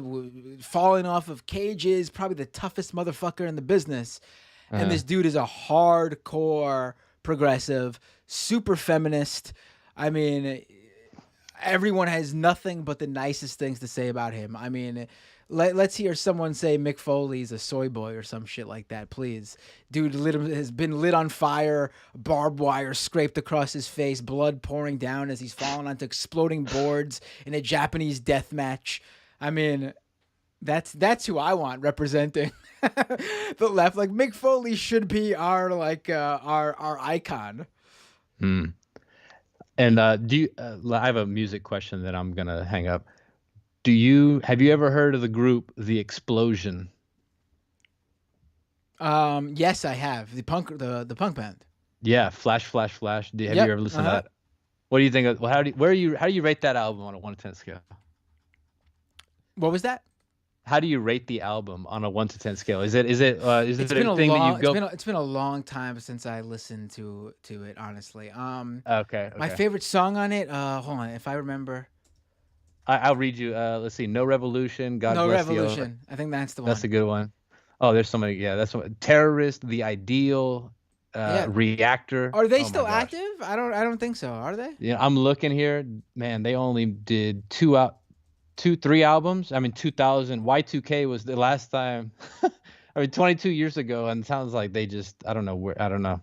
[SPEAKER 2] falling off of cages, probably the toughest motherfucker in the business. And this dude is a hardcore progressive, super feminist. I mean, everyone has nothing but the nicest things to say about him. I mean, let's hear someone say Mick Foley's a soy boy or some shit like that, please. Dude has been lit on fire, barbed wire scraped across his face, blood pouring down as he's falling onto exploding boards in a Japanese death match. I mean, that's who I want representing the left. Like Mick Foley should be our icon.
[SPEAKER 5] And do you? I have a music question that I'm gonna hang up. Have you ever heard of the group The Explosion?
[SPEAKER 2] Yes, I have. The punk band.
[SPEAKER 5] Yeah, Flash, Flash, Flash. Have you ever listened to that? What do you think? Well, how do you rate that album on a 1 to 10 scale?
[SPEAKER 2] What was that?
[SPEAKER 5] How do you rate the album on a 1 to 10 scale? Is it a thing that you go?
[SPEAKER 2] It's been a long time since I listened to it. Honestly.
[SPEAKER 5] Okay.
[SPEAKER 2] My favorite song on it. Hold on, if I remember.
[SPEAKER 5] I'll read you. Let's see. No Revolution. God
[SPEAKER 2] No
[SPEAKER 5] Bless
[SPEAKER 2] Revolution. I think that's the one.
[SPEAKER 5] That's a good one. Oh, there's so many. Yeah, that's one. Terrorist, The Ideal, Reactor.
[SPEAKER 2] Are they still active? I don't think so. Are they?
[SPEAKER 5] Yeah, I'm looking here. Man, they only did 3 albums. I mean, 2000 Y2K was the last time. I mean, 22 years ago, and it sounds like they just I don't know.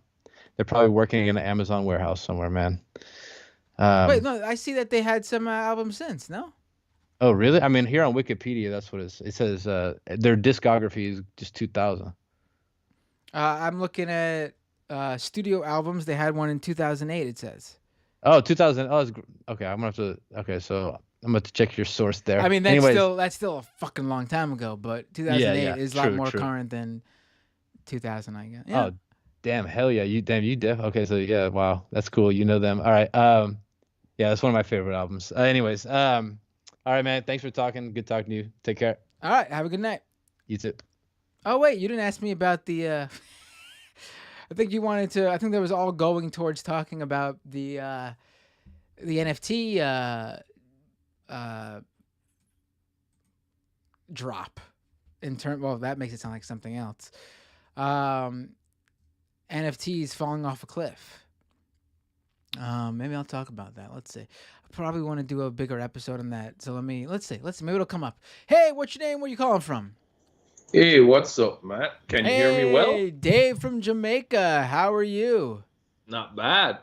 [SPEAKER 5] They're probably working in an Amazon warehouse somewhere, man.
[SPEAKER 2] Wait, no, I see that they had some albums since. No.
[SPEAKER 5] Oh, really? I mean, here on Wikipedia, that's what it says. Their discography is just 2000.
[SPEAKER 2] I'm looking at studio albums. They had one in 2008. It says.
[SPEAKER 5] Oh, 2000. Oh, okay. I'm gonna have to. Okay, so I'm gonna have to check your source there.
[SPEAKER 2] I mean, that's still a fucking long time ago, but 2008 is a lot more current than 2000, I guess. Yeah.
[SPEAKER 5] Oh, damn, hell yeah, you Okay, so yeah, wow, that's cool. You know them. All right. Yeah, that's one of my favorite albums. Anyways, all right, man. Thanks for talking. Good talking to you. Take care.
[SPEAKER 2] All right. Have a good night.
[SPEAKER 5] You too.
[SPEAKER 2] Oh wait, you didn't ask me about the. I think you wanted to. I think that was all going towards talking about the NFT drop. Well, that makes it sound like something else. NFTs falling off a cliff. Maybe I'll talk about that. Let's see. I probably want to do a bigger episode on that. So let's see. Maybe it'll come up. Hey, what's your name? Where you calling from?
[SPEAKER 6] Hey, what's up, Matt? Can you hear me well?
[SPEAKER 2] Hey, Dave from Jamaica. How are you?
[SPEAKER 6] Not bad.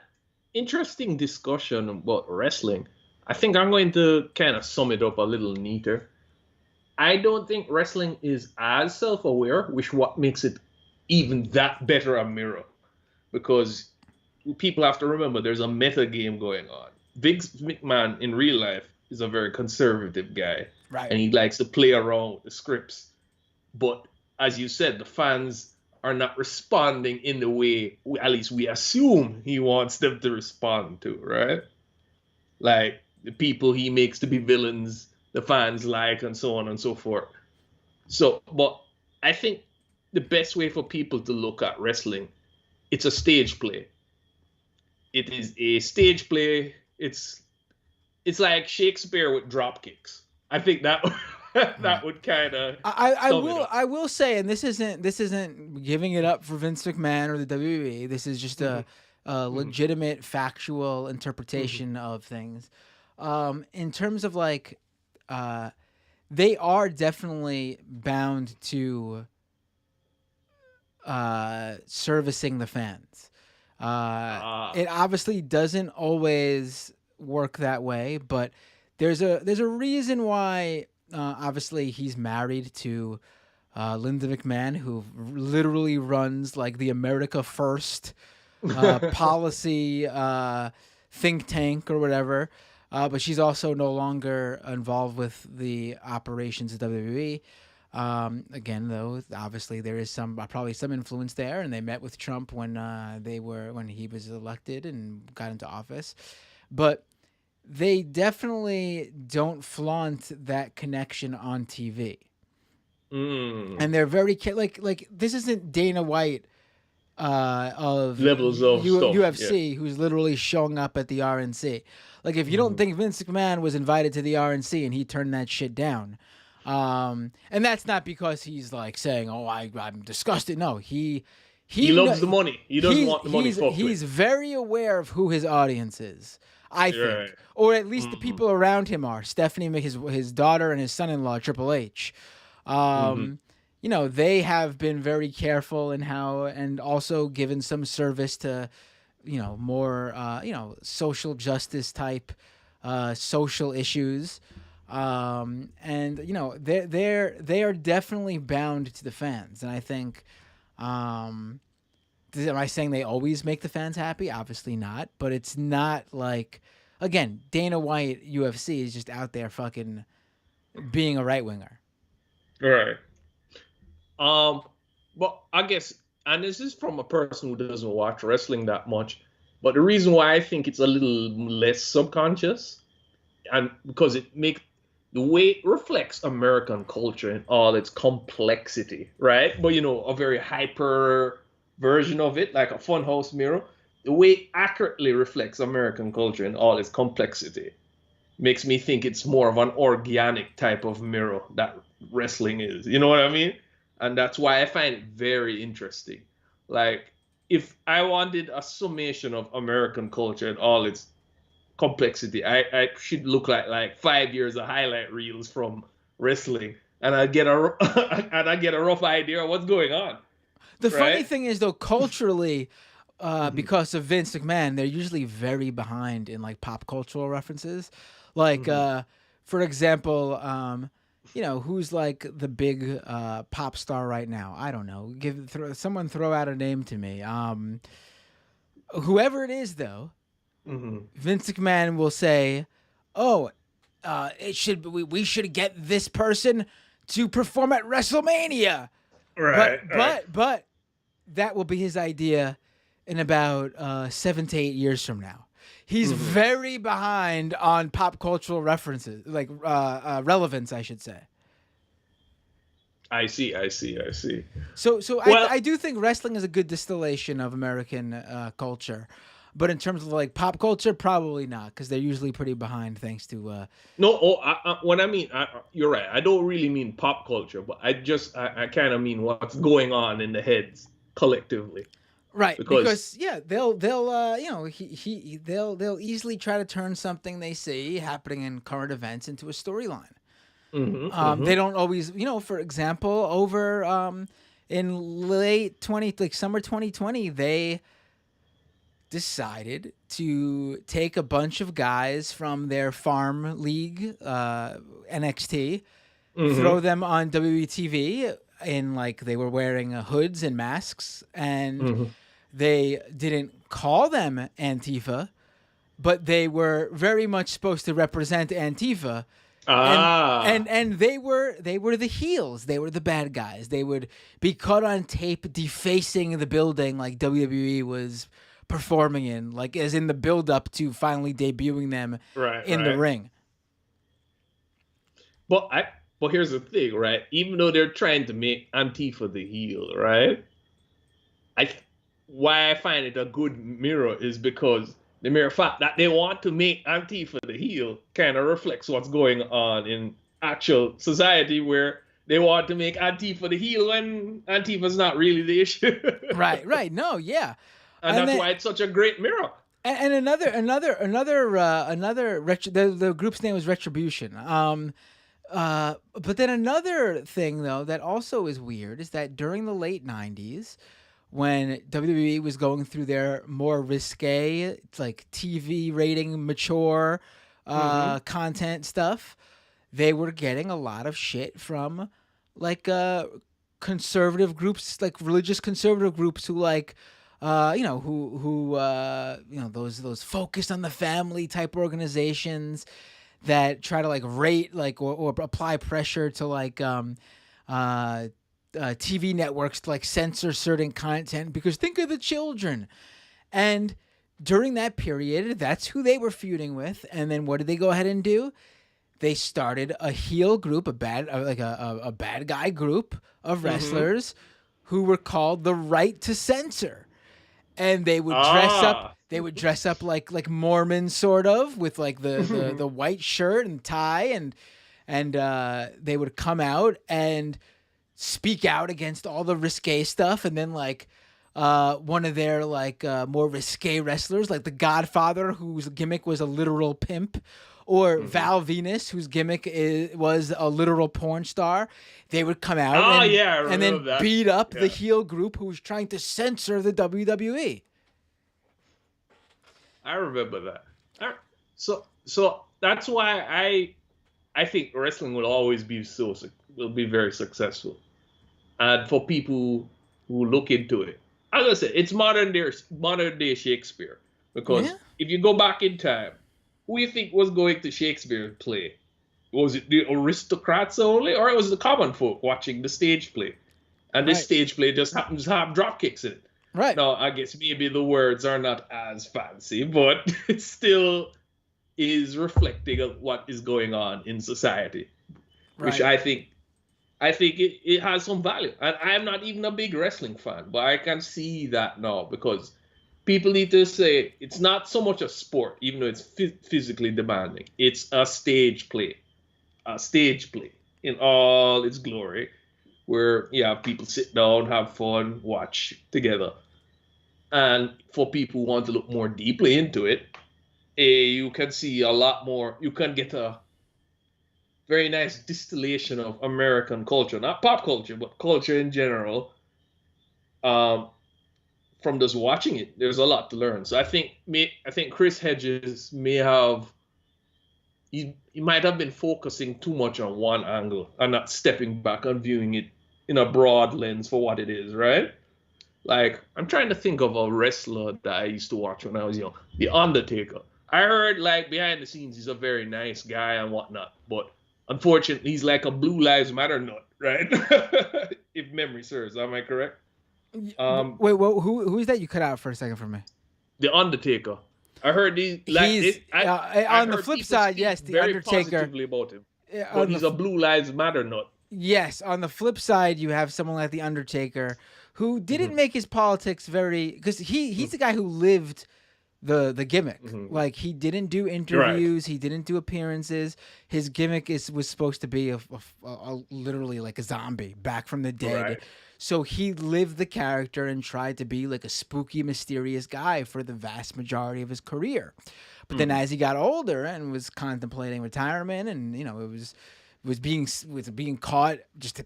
[SPEAKER 6] Interesting discussion about wrestling. I think I'm going to kind of sum it up a little neater. I don't think wrestling is as self-aware, which what makes it even that better a mirror. Because people have to remember there's a meta game going on. Vince McMahon in real life is a very conservative guy,
[SPEAKER 2] Right.
[SPEAKER 6] and he likes to play around with the scripts. But as you said, the fans are not responding in the way, at least we assume he wants them to respond to, right? Like the people he makes to be villains, the fans like, and so on and so forth. So, but I think the best way for people to look at wrestling, it's a stage play. It is a stage play. It's like Shakespeare with drop kicks. I think that that would kind of
[SPEAKER 2] I will say, and this isn't giving it up for Vince McMahon or the WWE. This is just a legitimate factual interpretation of things. In terms of like, they are definitely bound to servicing the fans. It obviously doesn't always work that way, but there's a reason why. Obviously, he's married to Linda McMahon, who literally runs like the America First policy think tank or whatever. But she's also no longer involved with the operations of WWE. Again, though, obviously there is probably some influence there, and they met with Trump when he was elected and got into office, but they definitely don't flaunt that connection on TV. And they're very like this isn't Dana White of
[SPEAKER 6] levels of stuff,
[SPEAKER 2] UFC who's literally showing up at the RNC. Like if you don't think Vince McMahon was invited to the RNC and he turned that shit down. And that's not because he's like saying, "Oh, I'm disgusted." No, he
[SPEAKER 6] loves the money. He doesn't want the money.
[SPEAKER 2] He's very aware of who his audience is. I think, or at least the people around him are. Stephanie, his daughter, and his son-in-law, Triple H. You know, they have been very careful in how, and also given some service to, you know, more, social justice type, social issues. And you know, they are definitely bound to the fans, and I think, am I saying they always make the fans happy? Obviously not, but it's not like, again, Dana White UFC is just out there fucking being a right winger.
[SPEAKER 6] Right. But I guess, and this is from a person who doesn't watch wrestling that much, but the reason why I think it's a little less subconscious, and because the way it reflects American culture in all its complexity, right? But, you know, a very hyper version of it, like a funhouse mirror, the way it accurately reflects American culture in all its complexity makes me think it's more of an organic type of mirror that wrestling is. You know what I mean? And that's why I find it very interesting. Like, if I wanted a summation of American culture and all its complexity, I should look like 5 years of highlight reels from wrestling, and I get a rough idea of what's going on.
[SPEAKER 2] The funny thing is, though, culturally, because of Vince McMahon, they're usually very behind in like pop cultural references. Like, for example, you know, who's like the big pop star right now? I don't know. Someone throw out a name to me. Whoever it is, though, Vince McMahon will say, "Oh, we should get this person to perform at WrestleMania."
[SPEAKER 6] Right.
[SPEAKER 2] But that will be his idea in about 7 to 8 years from now. He's very behind on pop cultural references, like relevance, I should say.
[SPEAKER 6] I see.
[SPEAKER 2] So well, I do think wrestling is a good distillation of American culture, but in terms of like pop culture, probably not, because they're usually pretty behind thanks to.
[SPEAKER 6] When I mean, you're right. I don't really mean pop culture, but I kind of mean what's going on in the heads collectively.
[SPEAKER 2] Right, because yeah, they'll they'll easily try to turn something they see happening in current events into a storyline. They don't always, for example, over in summer 2020, they decided to take a bunch of guys from their farm league, NXT, throw them on WWE TV in like they were wearing hoods and masks, and they didn't call them Antifa, but they were very much supposed to represent Antifa. And they were the heels. They were the bad guys. They would be caught on tape defacing the building like WWE was performing in, like as in the build up to finally debuting them in the ring.
[SPEAKER 6] But here's the thing, right? Even though they're trying to make Antifa the heel, right? Why I find it a good mirror is because the mere fact that they want to make Antifa the heel kind of reflects what's going on in actual society, where they want to make Antifa the heel when Antifa's not really the issue.
[SPEAKER 2] Right. No, yeah.
[SPEAKER 6] And that's why it's such a great mirror.
[SPEAKER 2] And another the group's name was Retribution. But then another thing though that also is weird is that during the late 90s, when WWE was going through their more risque, like TV rating, mature content stuff, they were getting a lot of shit from like conservative groups, like religious conservative groups who like those focused on the family type organizations that try to like rate like or apply pressure to like TV networks to like censor certain content because think of the children. And during that period, that's who they were feuding with. And then what did they go ahead and do? They started a heel group, a bad guy group of wrestlers who were called the Right to Censor. And they would dress up. They would dress up like Mormons, sort of, with like the white shirt and tie, and they would come out and speak out against all the risque stuff. And then like one of their like more risque wrestlers, like the Godfather, whose gimmick was a literal pimp, or Val Venus, whose gimmick was a literal porn star, they would come out and then beat up the heel group who was trying to censor the WWE.
[SPEAKER 6] I remember that. So that's why I think wrestling will always be very successful, and for people who look into it, as I said, it's modern day Shakespeare. Because if you go back in time, who you think was going to Shakespeare play? Was it the aristocrats only, or it was the common folk watching the stage play? And this stage play just happens to have drop kicks in it.
[SPEAKER 2] Right.
[SPEAKER 6] Now, I guess maybe the words are not as fancy, but it still is reflecting of what is going on in society, which I think it has some value. And I'm not even a big wrestling fan, but I can see that now because people need to say it's not so much a sport, even though it's physically demanding. It's a stage play in all its glory, where people sit down, have fun, watch together. And for people who want to look more deeply into it, you can see a lot more. You can get a very nice distillation of American culture, not pop culture, but culture in general. From just watching it, there's a lot to learn. So I think Chris Hedges he might have been focusing too much on one angle and not stepping back and viewing it in a broad lens for what it is, right? Like, I'm trying to think of a wrestler that I used to watch when I was young, The Undertaker. I heard, like, behind the scenes, he's a very nice guy and whatnot, but unfortunately, he's like a Blue Lives Matter nut, right? If memory serves, am I correct?
[SPEAKER 2] Wait, who is that? You cut out for a second for me.
[SPEAKER 6] The Undertaker. I heard
[SPEAKER 2] on the flip side, yes, the
[SPEAKER 6] very
[SPEAKER 2] Undertaker.
[SPEAKER 6] Positively about him, but he's a Blue Lives Matter nut.
[SPEAKER 2] Yes, on the flip side, you have someone like the Undertaker, who didn't make his politics very, because he's the guy who lived the gimmick. Like, he didn't do interviews, he didn't do appearances. His gimmick was supposed to be a literally like a zombie back from the dead. Right. So he lived the character and tried to be like a spooky, mysterious guy for the vast majority of his career. But then as he got older and was contemplating retirement, and was being caught just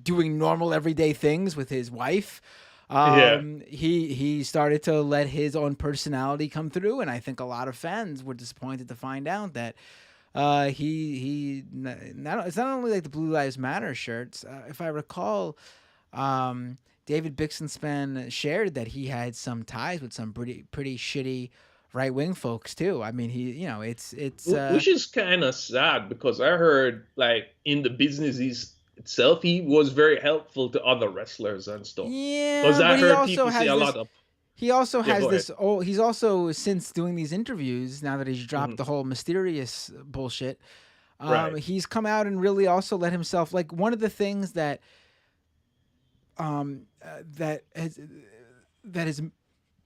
[SPEAKER 2] doing normal everyday things with his wife, he started to let his own personality come through. And I think a lot of fans were disappointed to find out that It's not only like the Blue Lives Matter shirts. If I recall, David Bixenspan shared that he had some ties with some pretty shitty right wing folks too. I mean, it's
[SPEAKER 6] Which is kind of sad because I heard like in the business itself, he was very helpful to other wrestlers and stuff.
[SPEAKER 2] yeah,
[SPEAKER 6] Because I
[SPEAKER 2] but he
[SPEAKER 6] heard
[SPEAKER 2] also
[SPEAKER 6] people say
[SPEAKER 2] has
[SPEAKER 6] a
[SPEAKER 2] this.
[SPEAKER 6] lot of.
[SPEAKER 2] He also
[SPEAKER 6] Yeah,
[SPEAKER 2] has
[SPEAKER 6] go
[SPEAKER 2] this. Oh, he's also since doing these interviews. Now that he's dropped
[SPEAKER 6] Mhm.
[SPEAKER 2] the whole mysterious bullshit,
[SPEAKER 6] Right.
[SPEAKER 2] he's come out and really also let himself like one of the things that that has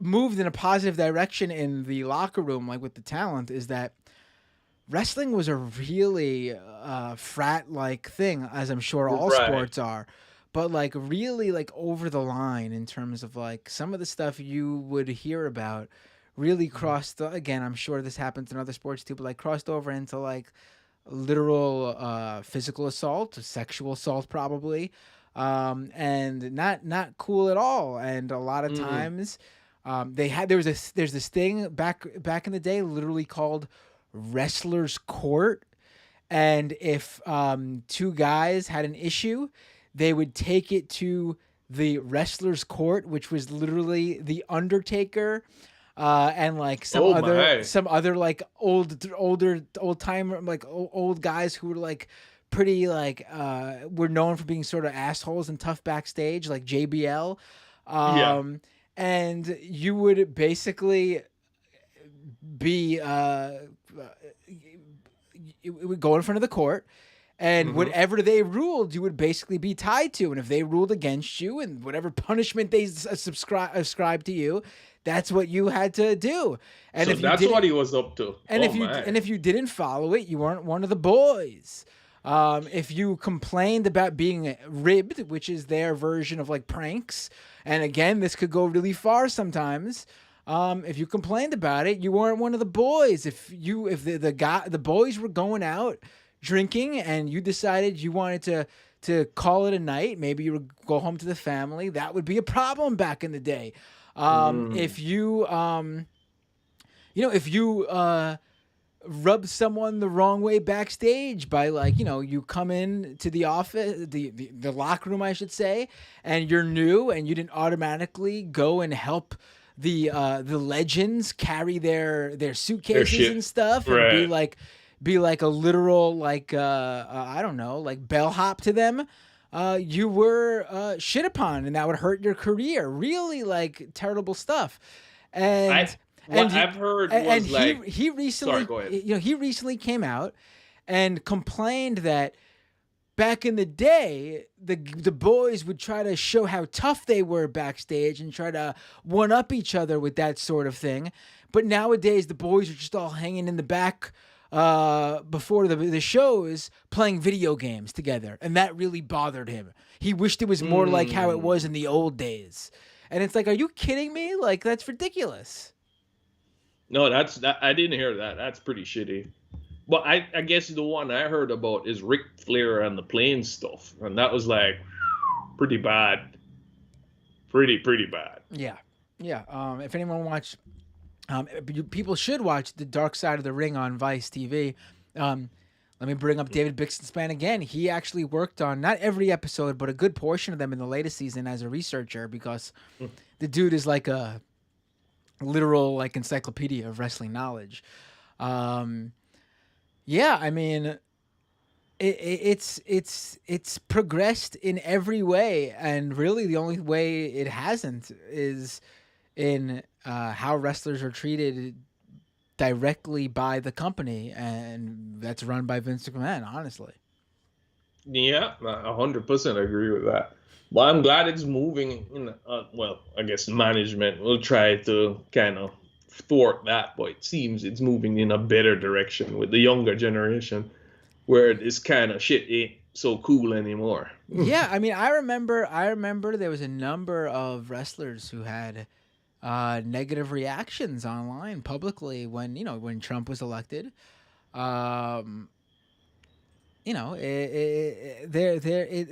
[SPEAKER 2] moved in a positive direction in the locker room, like with the talent, is that wrestling was a really frat like thing, as I'm sure all
[SPEAKER 6] Right.
[SPEAKER 2] sports are, but like really like over the line in terms of like some of the stuff you would hear about really crossed again, I'm sure this happens in other sports too, but like crossed over into like literal physical assault, sexual assault probably, and not cool at all. And a lot of times there's this thing back in the day literally called wrestler's court, and if two guys had an issue, they would take it to the wrestler's court, which was literally the Undertaker, and like
[SPEAKER 6] Oh my.
[SPEAKER 2] some other like old time like old guys who were like pretty like were known for being sort of assholes and tough backstage, like JBL.
[SPEAKER 6] Yeah.
[SPEAKER 2] And you would basically be it would go in front of the court, and whatever they ruled, you would basically be tied to. And if they ruled against you, and whatever punishment they ascribed to you, that's what you had to do. And
[SPEAKER 6] So
[SPEAKER 2] if you
[SPEAKER 6] that's
[SPEAKER 2] didn't-
[SPEAKER 6] what he was up to.
[SPEAKER 2] and
[SPEAKER 6] Oh
[SPEAKER 2] if you
[SPEAKER 6] my.
[SPEAKER 2] and if you didn't follow it, you weren't one of the boys. If you complained about being ribbed, which is their version of like pranks, and again, this could go really far sometimes. If you complained about it, you weren't one of the boys. If the boys were going out drinking and you decided you wanted to call it a night, maybe you would go home to the family, that would be a problem back in the day. If you if you rub someone the wrong way backstage by like, you come in to the office, the locker room, I should say, and you're new and you didn't automatically go and help the legends carry their suitcases
[SPEAKER 6] shit.
[SPEAKER 2] and stuff,
[SPEAKER 6] Right.
[SPEAKER 2] and be like a literal like I don't know, like bellhop to them. You were shit upon, and that would hurt your career. Really, like terrible stuff. And
[SPEAKER 6] I've heard was like.
[SPEAKER 2] he recently,
[SPEAKER 6] Sorry, go ahead.
[SPEAKER 2] he recently came out and complained that back in the day, the boys would try to show how tough they were backstage and try to one up each other with that sort of thing. But nowadays, the boys are just all hanging in the back before the shows playing video games together, and that really bothered him. He wished it was more like how it was in the old days. And it's like, are you kidding me? Like, that's ridiculous.
[SPEAKER 6] No, I didn't hear that. That's pretty shitty. But I guess the one I heard about is Ric Flair and the plane stuff, and that was like pretty bad. Pretty bad.
[SPEAKER 2] Yeah. If anyone watched, people should watch The Dark Side of the Ring on Vice TV. Let me bring up David Bixenspan again. He actually worked on not every episode, but a good portion of them in the latest season as a researcher, because the dude is like a literal like encyclopedia of wrestling knowledge. Yeah, I mean, it's progressed in every way, and really the only way it hasn't is in how wrestlers are treated directly by the company, and that's run by Vince McMahon, honestly.
[SPEAKER 6] Yeah, 100% agree with that. Well, I'm glad it's moving in. Well, I guess management will try to kind of thwart that, but it seems it's moving in a better direction with the younger generation, where this kind of shit ain't so cool anymore.
[SPEAKER 2] Yeah, I mean, I remember there was a number of wrestlers who had negative reactions online publicly when Trump was elected.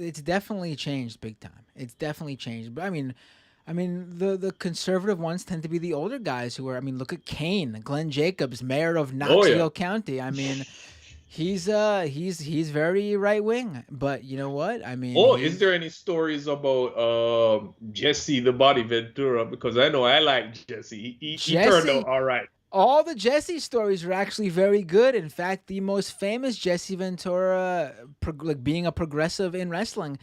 [SPEAKER 2] It's definitely changed big time. It's definitely changed. But I mean, the conservative ones tend to be the older guys who are. I mean, look at Kane, Glenn Jacobs, mayor of Knoxville County. I mean, He's very right wing, but you know what? I mean,
[SPEAKER 6] Oh, is there any stories about Jesse the Body Ventura? Because I know I like Jesse. He turned
[SPEAKER 2] Jesse?
[SPEAKER 6] out all right.
[SPEAKER 2] All the Jesse stories are actually very good. In fact, the most famous Jesse Ventura, like being a progressive in wrestling,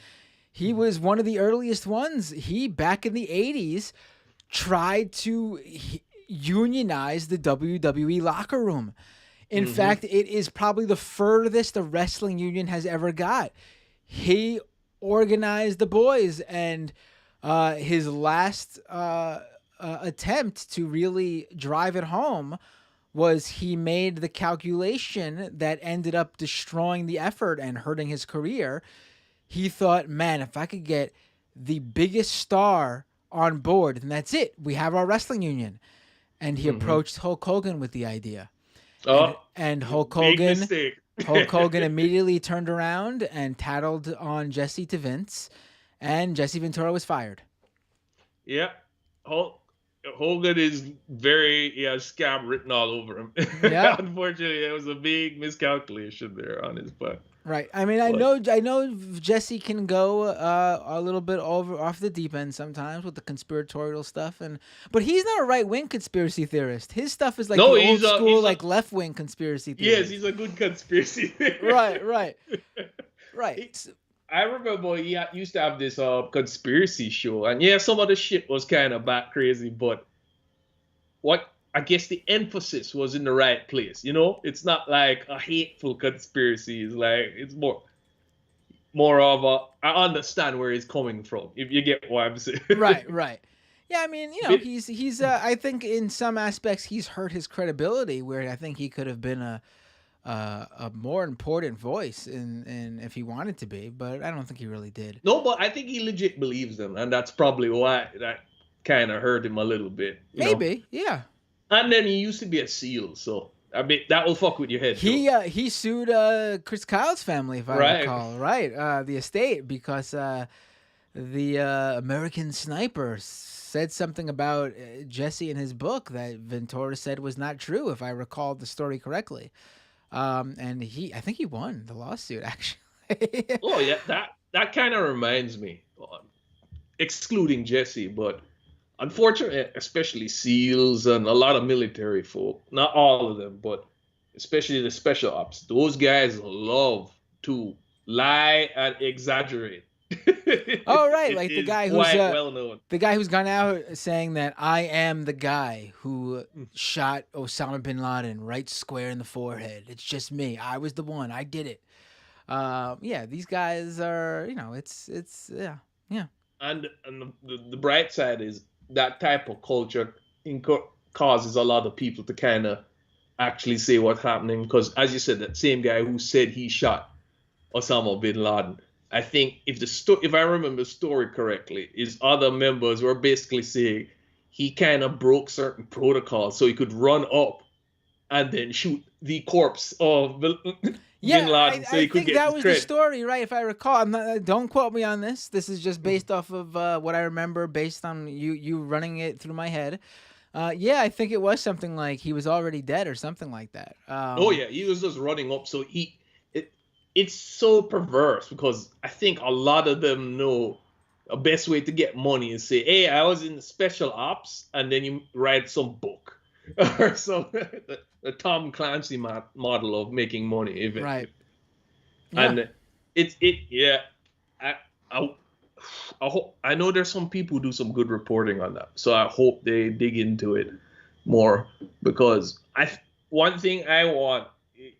[SPEAKER 2] he was one of the earliest ones. He, back in the 80s, tried to unionize the WWE locker room. In fact, it is probably the furthest a wrestling union has ever got. He organized the boys, and his last attempt to really drive it home was he made the calculation that ended up destroying the effort and hurting his career. He thought, man, if I could get the biggest star on board, then that's it. We have our wrestling union. And he approached Hulk Hogan with the idea. And Hulk
[SPEAKER 6] big
[SPEAKER 2] Hogan,
[SPEAKER 6] mistake.
[SPEAKER 2] Hulk Hogan immediately turned around and tattled on Jesse to Vince, and Jesse Ventura was fired.
[SPEAKER 6] Yeah, Hogan is he has scab written all over him.
[SPEAKER 2] Yeah.
[SPEAKER 6] Unfortunately, it was a big miscalculation there on his part.
[SPEAKER 2] Right. I mean, I know Jesse can go a little bit off the deep end sometimes with the conspiratorial stuff, but he's not a right wing conspiracy theorist. His stuff is like the old school, like left wing conspiracy theorist.
[SPEAKER 6] Yes, he's a good conspiracy theorist.
[SPEAKER 2] Right.
[SPEAKER 6] I remember he used to have this conspiracy show, and yeah, some of the shit was kind of bat crazy, but I guess the emphasis was in the right place. You know, it's not like a hateful conspiracy. It's like it's more of I understand where he's coming from. If you get what I'm saying.
[SPEAKER 2] Right. Yeah, I mean, you know, he's I think in some aspects he's hurt his credibility, where I think he could have been a more important voice in if he wanted to be, but I don't think he really did.
[SPEAKER 6] No, but I think he legit believes them, and that's probably why that kind of hurt him a little bit.
[SPEAKER 2] Maybe, yeah.
[SPEAKER 6] And then he used to be a SEAL, so I mean that will fuck with your head.
[SPEAKER 2] He sued Chris Kyle's family, if I recall, right? The estate, because the American Sniper said something about Jesse in his book that Ventura said was not true, if I recall the story correctly. And I think he won the lawsuit, actually.
[SPEAKER 6] Oh yeah, that kind of reminds me, excluding Jesse, but unfortunately, especially SEALs and a lot of military folk, not all of them, but especially the special ops, those guys love to lie and exaggerate.
[SPEAKER 2] Oh right, like the guy who's
[SPEAKER 6] well known.
[SPEAKER 2] The guy who's gone out saying that I am the guy who shot Osama bin Laden right square in the forehead. It's just me. I was the one. I did it. Yeah, these guys are, you know, it's yeah.
[SPEAKER 6] And the bright side is that type of culture causes a lot of people to kind of actually say what's happening, because as you said, that same guy who said he shot Osama bin Laden, I think if I remember the story correctly, his other members were basically saying he kind of broke certain protocols so he could run up and then shoot the corpse of bin Laden so he could get
[SPEAKER 2] that was
[SPEAKER 6] credit.
[SPEAKER 2] The story, right? If I recall, don't quote me on this. This is just based off of what I remember, based on you running it through my head. Yeah, I think it was something like he was already dead or something like that.
[SPEAKER 6] Oh yeah, he was just running up. So it's so perverse, because I think a lot of them know a best way to get money is say, hey, I was in the special ops, and then you write some book or some the Tom Clancy model of making money.
[SPEAKER 2] Right.
[SPEAKER 6] And I know there's some people who do some good reporting on that, so I hope they dig into it more, because one thing I want,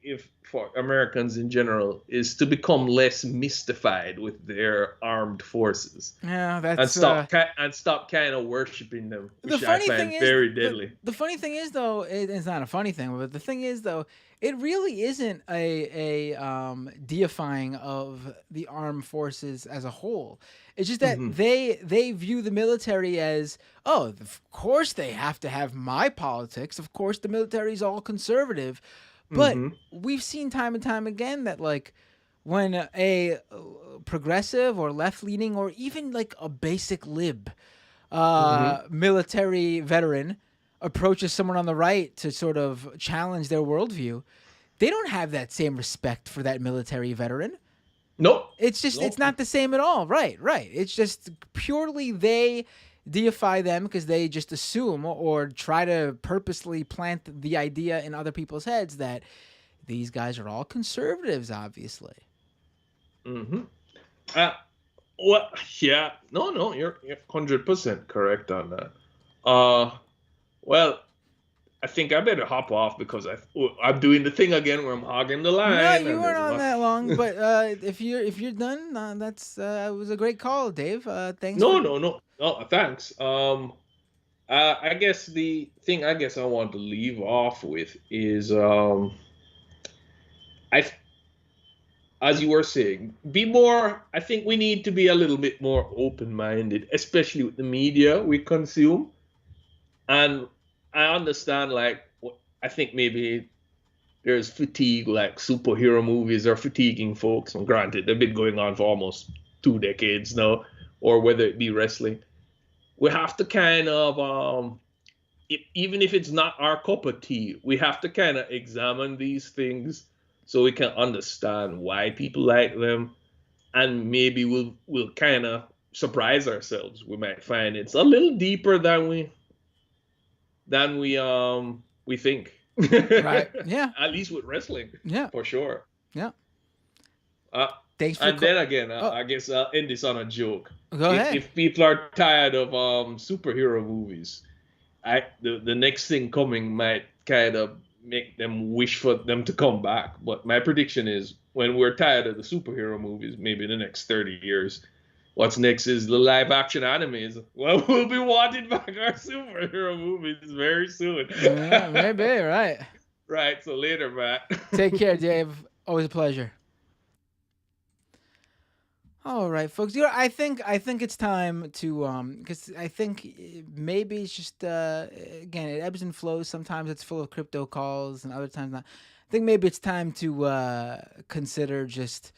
[SPEAKER 6] if for Americans in general, is to become less mystified with their armed forces.
[SPEAKER 2] Yeah, that's
[SPEAKER 6] and stop kind of worshiping them, which I find very deadly.
[SPEAKER 2] The funny thing is, though, it's not a funny thing, but the thing is, though, it really isn't a deifying of the armed forces as a whole. It's just that they view the military as, oh, of course they have to have my politics. Of course the military is all conservative. But we've seen time and time again that, like, when a progressive or left-leaning or even like a basic lib military veteran approaches someone on the right to sort of challenge their worldview, they don't have that same respect for that military veteran.
[SPEAKER 6] Nope.
[SPEAKER 2] It's just, it's not the same at all. Right. It's just purely they deify them because they just assume or try to purposely plant the idea in other people's heads that these guys are all conservatives, obviously.
[SPEAKER 6] Mm-hmm. Well, yeah. No, you're 100% correct on that. Well, I think I better hop off because I'm doing the thing again where I'm hogging the line.
[SPEAKER 2] No, you weren't on that long, but if you're done, that's it was a great call, Dave. Thanks.
[SPEAKER 6] No, thanks. I guess the thing I want to leave off with is as you were saying, I think we need to be a little bit more open-minded, especially with the media we consume. And I understand, like, I think maybe there's fatigue, like superhero movies are fatiguing folks. And granted, they've been going on for almost 2 decades now, or whether it be wrestling. We have to kind of, even if it's not our cup of tea, we have to kind of examine these things so we can understand why people like them, and maybe we'll kind of surprise ourselves. We might find it's a little deeper than we think.
[SPEAKER 2] Right. Yeah.
[SPEAKER 6] At least with wrestling.
[SPEAKER 2] Yeah.
[SPEAKER 6] For sure.
[SPEAKER 2] Yeah. Thanks for.
[SPEAKER 6] And then again, I guess I'll end this on a joke.
[SPEAKER 2] Go ahead.
[SPEAKER 6] If people are tired of superhero movies, the next thing coming might kind of make them wish for them to come back. But my prediction is when we're tired of the superhero movies, maybe in the next 30 years, what's next is the live action animes. Well, we'll be wanting back our superhero movies very soon.
[SPEAKER 2] Yeah, maybe, right.
[SPEAKER 6] Right, so later, Matt.
[SPEAKER 2] Take care, Dave. Always a pleasure. All right, folks. I think it's time to because I think maybe it's just again, it ebbs and flows. Sometimes it's full of crypto calls, and other times not. I think maybe it's time to consider just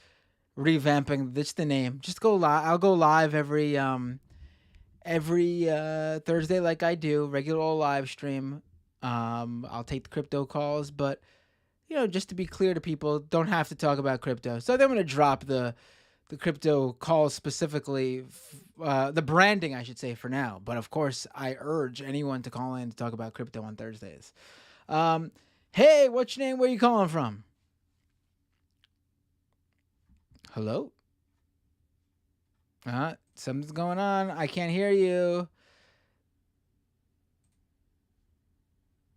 [SPEAKER 2] revamping the name. Just go live. I'll go live every Thursday, like I do, regular old live stream. I'll take the crypto calls, but just to be clear to people, don't have to talk about crypto. So then I'm gonna drop the crypto calls specifically, the branding, I should say, for now. But of course, I urge anyone to call in to talk about crypto on Thursdays. Hey, what's your name? Where you calling from? Hello? Something's going on. I can't hear you.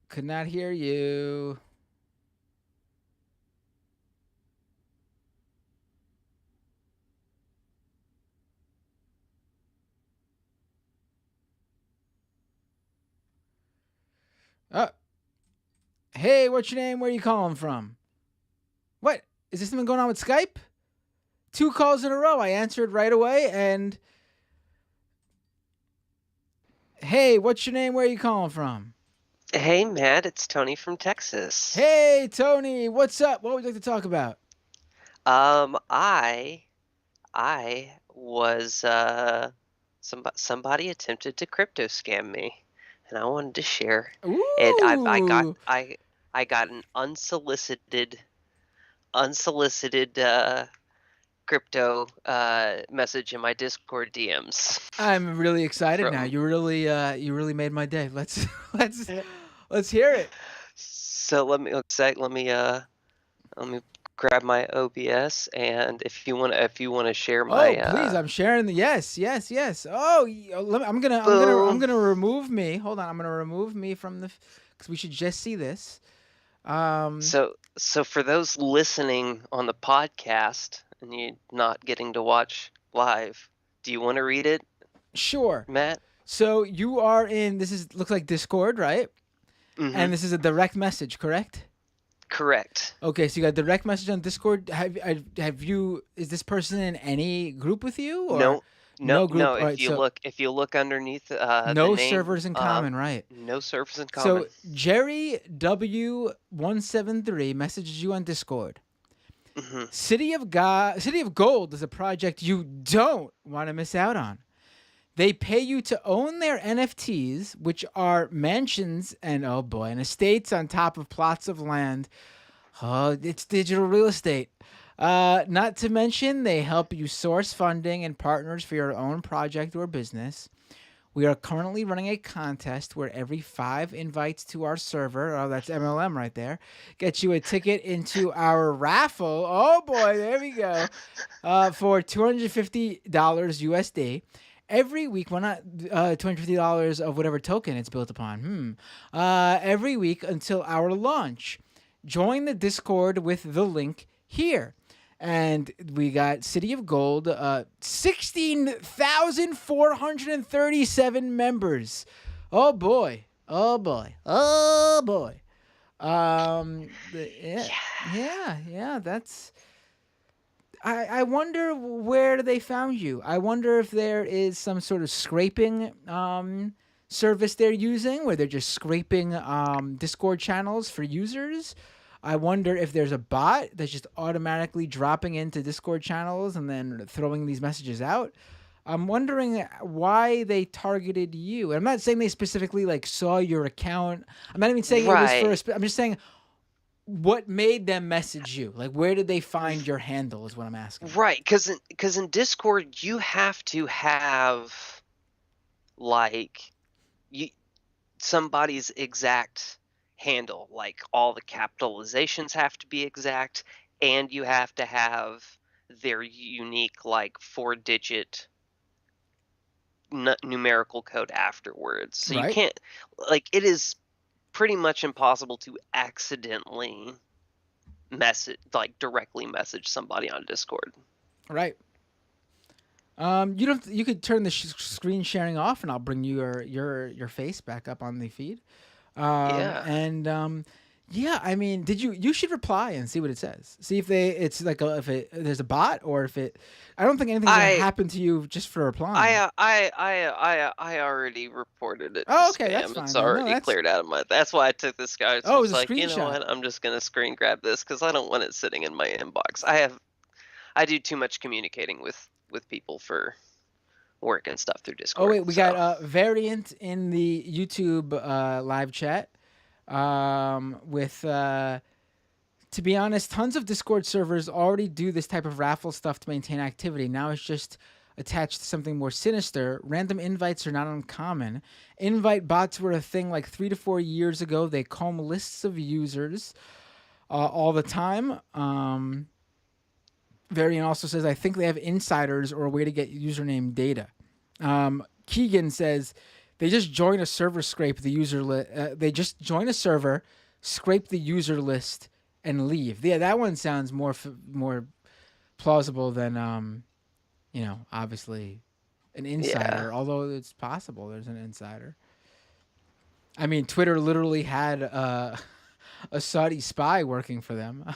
[SPEAKER 2] Could not hear you. Hey, what's your name? Where are you calling from? What? Is there something going on with Skype? 2 calls in a row. I answered right away. And hey, what's your name? Where are you calling from?
[SPEAKER 7] Hey, Matt. It's Tony from Texas.
[SPEAKER 2] Hey, Tony. What's up? What would you like to talk about?
[SPEAKER 7] I was somebody attempted to crypto scam me, and I wanted to share.
[SPEAKER 2] Ooh.
[SPEAKER 7] And I got an unsolicited crypto message in my Discord DMs.
[SPEAKER 2] I'm really excited now. You really made my day. Let's hear it.
[SPEAKER 7] So let me grab my OBS, and if you want to share my
[SPEAKER 2] please, I'm sharing the yes. Oh, I'm gonna remove me. Hold on, I'm gonna remove me from the because we should just see this.
[SPEAKER 7] So for those listening on the podcast and you not getting to watch live, do you want to read it?
[SPEAKER 2] Sure,
[SPEAKER 7] Matt.
[SPEAKER 2] So you are in. Looks like Discord, right?
[SPEAKER 7] Mm-hmm.
[SPEAKER 2] And this is a direct message, correct?
[SPEAKER 7] Correct.
[SPEAKER 2] Okay, so you got direct message on Discord. Have you? Is this person in any group with you? Or?
[SPEAKER 7] No group. No. If you look underneath
[SPEAKER 2] no
[SPEAKER 7] the name,
[SPEAKER 2] servers in common, right?
[SPEAKER 7] No servers in common.
[SPEAKER 2] So Jerry W173 messages you on Discord.
[SPEAKER 7] Mm-hmm.
[SPEAKER 2] City of Gold is a project you don't want to miss out on. They pay you to own their NFTs, which are mansions and estates on top of plots of land Oh, it's digital real estate. Not to mention, they help you source funding and partners for your own project or business. We are currently running a contest where every 5 invites to our server, oh, that's MLM right there, gets you a ticket into our raffle. Oh boy, there we go. For $250 USD. Every week, well, not $250 of whatever token it's built upon. Every week until our launch. Join the Discord with the link here. And we got City of Gold, 16,437 members. Oh boy. Oh boy. Oh boy. Yeah, that's. I wonder where they found you. I wonder if there is some sort of scraping service they're using where they're just scraping Discord channels for users. I wonder if there's a bot that's just automatically dropping into Discord channels and then throwing these messages out. I'm wondering why they targeted you. And I'm not saying they specifically like saw your account. I'm not even saying it was for a I'm just saying what made them message you. Like where did they find your handle is what I'm asking.
[SPEAKER 7] Right, cuz in Discord you have to have like somebody's exact handle, like all the capitalizations have to be exact, and you have to have their unique like 4-digit numerical code afterwards. So
[SPEAKER 2] Right.
[SPEAKER 7] you can't, like, it is pretty much impossible to accidentally directly message somebody on Discord.
[SPEAKER 2] Right. You could turn the screen sharing off, and I'll bring you your face back up on the feed.
[SPEAKER 7] Yeah.
[SPEAKER 2] And yeah, I mean, you should reply and see what it says. See if it's like there's a bot or if it. I don't think anything's gonna happen to you just for replying.
[SPEAKER 7] I already reported it.
[SPEAKER 2] Oh,
[SPEAKER 7] to
[SPEAKER 2] okay,
[SPEAKER 7] spam.
[SPEAKER 2] that's fine.
[SPEAKER 7] It's
[SPEAKER 2] then. No,
[SPEAKER 7] already
[SPEAKER 2] that's-
[SPEAKER 7] cleared out of my. That's why I took this guy.
[SPEAKER 2] Oh, it was
[SPEAKER 7] It's
[SPEAKER 2] a
[SPEAKER 7] like, you know
[SPEAKER 2] screenshot.
[SPEAKER 7] what? I'm just gonna screen grab this because I don't want it sitting in my inbox. I do too much communicating with people for work and stuff through Discord.
[SPEAKER 2] Oh wait, we got a variant in the YouTube live chat. To be honest, tons of Discord servers already do this type of raffle stuff to maintain activity. Now it's just attached to something more sinister. Random invites are not uncommon. Invite bots were a thing like 3 to 4 years ago. They comb lists of users all the time. Variant also says, I think they have insiders or a way to get username data. Keegan says, they just join a server, scrape the user list. They just join a server, scrape the user list, and leave. Yeah, that one sounds more plausible than, obviously an insider.
[SPEAKER 7] Yeah.
[SPEAKER 2] Although it's possible there's an insider. I mean, Twitter literally had a Saudi spy working for them.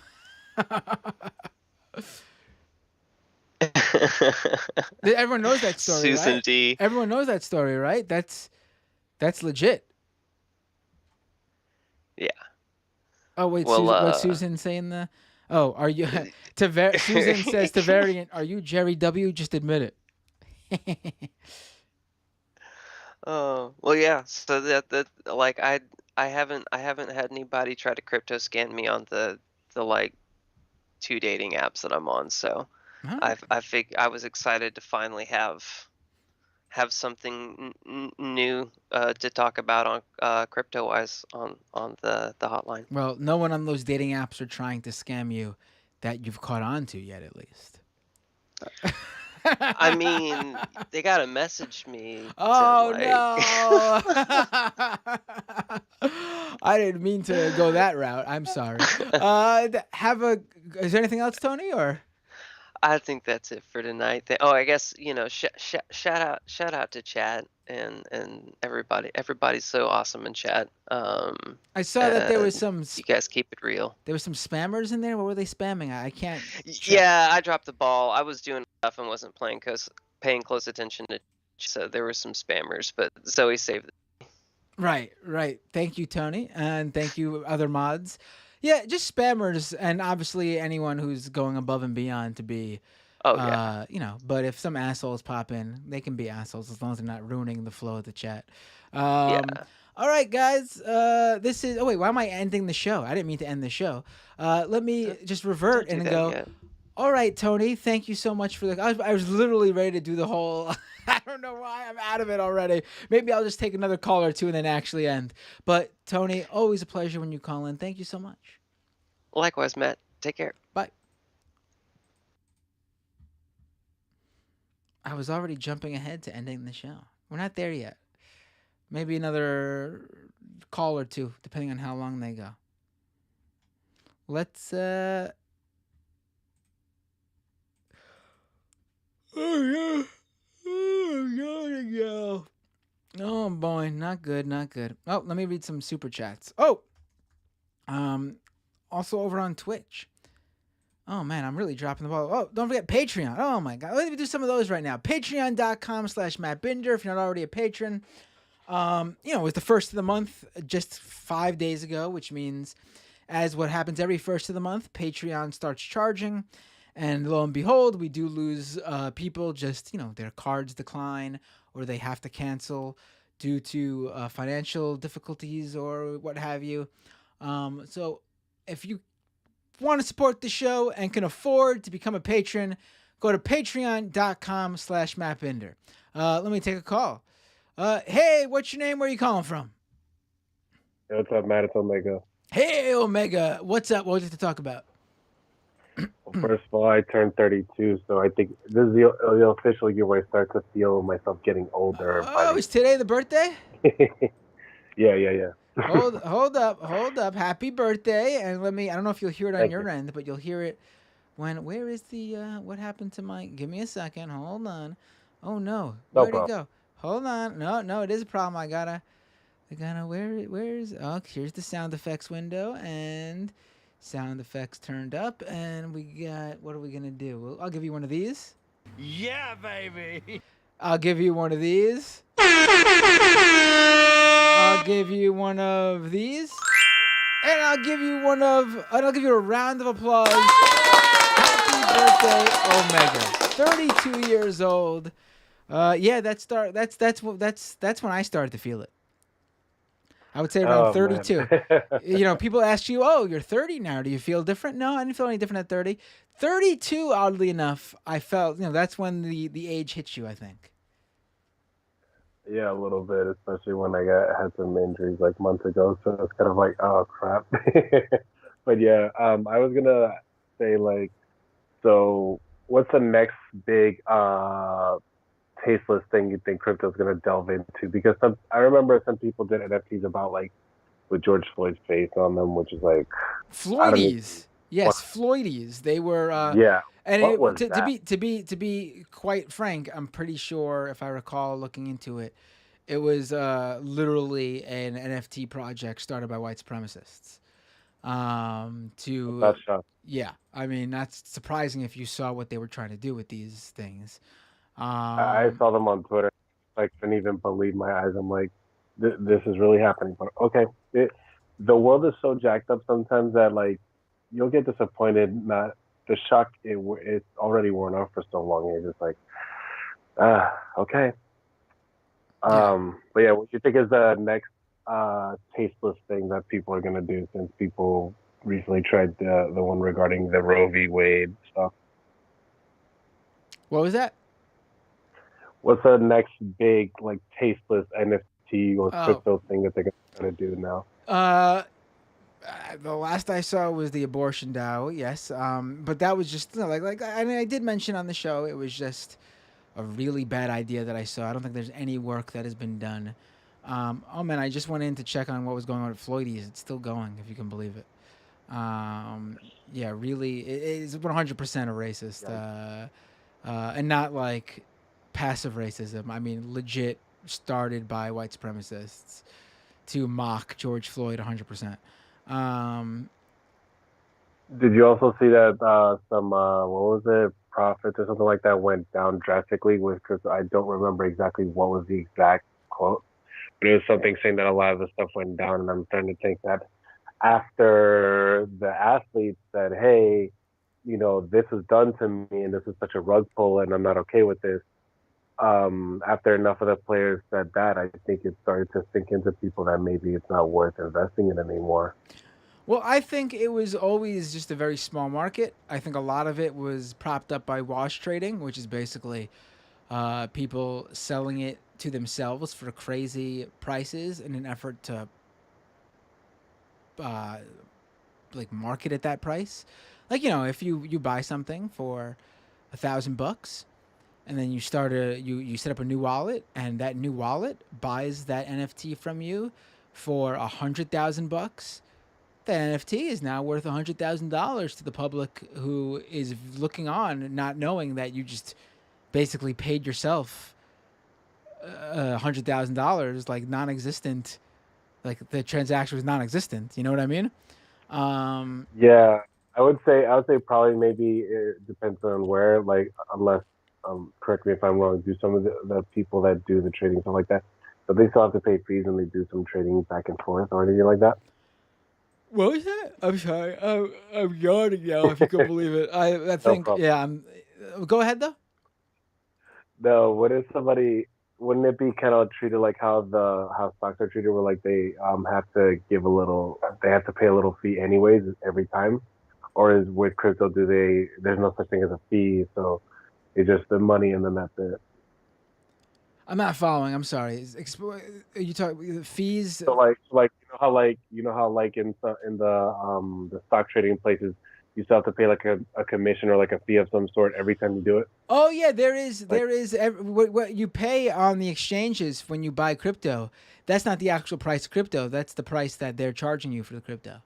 [SPEAKER 2] Everyone knows that story,
[SPEAKER 7] Susan
[SPEAKER 2] right?
[SPEAKER 7] D.
[SPEAKER 2] Everyone knows that story, right? That's legit.
[SPEAKER 7] Yeah.
[SPEAKER 2] Oh wait,
[SPEAKER 7] Well,
[SPEAKER 2] Susan, what's Susan saying? Are you Susan says to Variant, "Are you Jerry W? Just admit it."
[SPEAKER 7] Oh, well, yeah. So that like I haven't had anybody try to crypto scan me on the like 2 dating apps that I'm on. So
[SPEAKER 2] Huh.
[SPEAKER 7] I was excited to finally have something new to talk about on crypto wise on the hotline.
[SPEAKER 2] Well, no one on those dating apps are trying to scam you that you've caught on to yet, at least.
[SPEAKER 7] I mean, they gotta message me.
[SPEAKER 2] Oh
[SPEAKER 7] to, like...
[SPEAKER 2] no! I didn't mean to go that route. I'm sorry. Is there anything else, Tony? Or
[SPEAKER 7] I think that's it for tonight. I guess shout out to chat and everybody. Everybody's so awesome in chat.
[SPEAKER 2] I saw that there was some.
[SPEAKER 7] You guys keep it real.
[SPEAKER 2] There was some spammers in there. What were they spamming? I can't.
[SPEAKER 7] Yeah, I dropped the ball. I was doing stuff and wasn't paying close attention to. So there were some spammers, but Zoe saved it.
[SPEAKER 2] Right. Thank you, Tony, and thank you, other mods. Yeah, just spammers, and obviously anyone who's going above and beyond to be, but if some assholes pop in, they can be assholes as long as they're not ruining the flow of the chat.
[SPEAKER 7] Yeah.
[SPEAKER 2] All right, guys. This is. Oh wait, why am I ending the show? I didn't mean to end the show. Let me just revert
[SPEAKER 7] Don't do
[SPEAKER 2] and
[SPEAKER 7] that
[SPEAKER 2] go.
[SPEAKER 7] yet.
[SPEAKER 2] All right, Tony. Thank you so much for the. I was literally ready to do the whole. I don't know why I'm out of it already. Maybe I'll just take another call or two and then actually end. But Tony, always a pleasure when you call in. Thank you so much.
[SPEAKER 7] Likewise, Matt. Take care.
[SPEAKER 2] Bye. I was already jumping ahead to ending the show. We're not there yet. Maybe another call or two, depending on how long they go. Let's Oh yeah. Oh, oh boy, not good, not good. Oh, let me read some super chats. Oh, also over on Twitch. Oh man, I'm really dropping the ball. Oh, don't forget Patreon. Oh my god, let me do some of those right now. Patreon.com/Matt Binder if you're not already a patron. It was the first of the month just 5 days ago, which means, as what happens every first of the month, Patreon starts charging. And lo and behold, we do lose people. Just, their cards decline or they have to cancel due to financial difficulties or what have you. So if you want to support the show and can afford to become a patron, go to patreon.com/MattBinder. Let me take a call. Hey, what's your name? Where are you calling from?
[SPEAKER 8] Hey, what's up, Matt? It's Omega.
[SPEAKER 2] Hey, Omega. What's up? What would you like to talk about?
[SPEAKER 8] Well, first of all, I turned 32, so I think this is the official year where I start to feel myself getting older.
[SPEAKER 2] Oh, is today the birthday?
[SPEAKER 8] Yeah.
[SPEAKER 2] hold up. Happy birthday. And I don't know if you'll hear it on
[SPEAKER 8] Thank
[SPEAKER 2] your
[SPEAKER 8] you.
[SPEAKER 2] end, but you'll hear it where is the, what happened to give me a second. Hold on. Oh no.
[SPEAKER 8] No
[SPEAKER 2] Where'd it
[SPEAKER 8] problem.
[SPEAKER 2] go? Hold on. No, it is a problem. I gotta, where's, oh, here's the sound effects window and sound effects turned up. And we got, what are we gonna do? Well, I'll give you one of these.
[SPEAKER 1] Yeah, baby.
[SPEAKER 2] I'll give you one of these. I'll give you one of these. And I'll give you a round of applause. Happy birthday, Omega. 32 years old. Yeah, that's when I started to feel it. I would say around 32.
[SPEAKER 8] Man.
[SPEAKER 2] People ask you, "Oh, you're 30 now. Do you feel different?" No, I didn't feel any different at 30. 32, oddly enough, I felt, that's when the age hits you, I think.
[SPEAKER 8] Yeah, a little bit, especially when I had some injuries like months ago. So it's kind of like, oh crap. But yeah, I was gonna say like, so what's the next big tasteless thing you think crypto's gonna delve into? Because I remember some people did NFTs about like with George Floyd's face on them, which is like
[SPEAKER 2] Floydies. Yes, Floydies. They were
[SPEAKER 8] yeah.
[SPEAKER 2] and
[SPEAKER 8] What was
[SPEAKER 2] to
[SPEAKER 8] that?
[SPEAKER 2] be quite frank, I'm pretty sure if I recall looking into it, it was literally an NFT project started by white supremacists.
[SPEAKER 8] That's shot.
[SPEAKER 2] Yeah, I mean that's surprising if you saw what they were trying to do with these things.
[SPEAKER 8] I saw them on Twitter. I couldn't even believe my eyes. I'm like, this is really happening. But okay, the world is so jacked up sometimes that like you'll get disappointed. Not the shock. It's already worn off for so long. You're just like, okay. But yeah, what do you think is the next tasteless thing that people are gonna do since people recently tried the one regarding the Roe v. Wade stuff?
[SPEAKER 2] What was that?
[SPEAKER 8] What's the next big like tasteless NFT or
[SPEAKER 2] Oh.
[SPEAKER 8] crypto thing that they're gonna do now?
[SPEAKER 2] The last I saw was the abortion DAO. Yes, but that was just like I mean I did mention on the show it was just a really bad idea that I saw. I don't think there's any work that has been done. Oh man, I just went in to check on what was going on with Floydies. It's still going, if you can believe it. Yeah, really, it is 100% a racist, and not like passive racism. I mean, legit started by white supremacists to mock George Floyd 100%.
[SPEAKER 8] Did you also see that some what was it, profits or something like that went down drastically? Because I don't remember exactly what was the exact quote, but it was something saying that a lot of the stuff went down, and I'm starting to think that after the athletes said, "Hey, this was done to me, and this is such a rug pull, and I'm not okay with this." after enough of the players said that, I think it started to sink into people that maybe it's not worth investing in anymore.
[SPEAKER 2] Well, I think it was always just a very small market. I think a lot of it was propped up by wash trading, which is basically people selling it to themselves for crazy prices in an effort to uh, like market at that price. Like, you know, if you buy something for $1,000 and then you set up a new wallet, and that new wallet buys that NFT from you for $100,000. That NFT is now worth $100,000 to the public who is looking on, not knowing that you just basically paid yourself $100,000, like non-existent, like the transaction was non-existent. You know what I mean? Um,
[SPEAKER 8] Yeah, I would say probably maybe it depends on where. Like, unless correct me if I'm wrong. Do some of the people that do the trading stuff like that, but they still have to pay fees and they do some trading back and forth or anything like that?
[SPEAKER 2] what was that? I'm sorry. I'm yawning now. If you can believe it, I
[SPEAKER 8] No
[SPEAKER 2] think
[SPEAKER 8] problem.
[SPEAKER 2] yeah. I'm. Go ahead though.
[SPEAKER 8] No, what if somebody wouldn't it be kind of treated like how stocks are treated, where like they have to give a little, they have to pay a little fee anyways every time, or is with crypto do they? There's no such thing as a fee, so it's just the money and then that's it.
[SPEAKER 2] I'm not following. I'm sorry. You talk fees?
[SPEAKER 8] So like you know how like in the stock trading places you still have to pay like a commission or like a fee of some sort every time you do it.
[SPEAKER 2] Oh yeah, there is
[SPEAKER 8] Like,
[SPEAKER 2] what you pay on the exchanges when you buy crypto. That's not the actual price of crypto. That's the price that they're charging you for the crypto.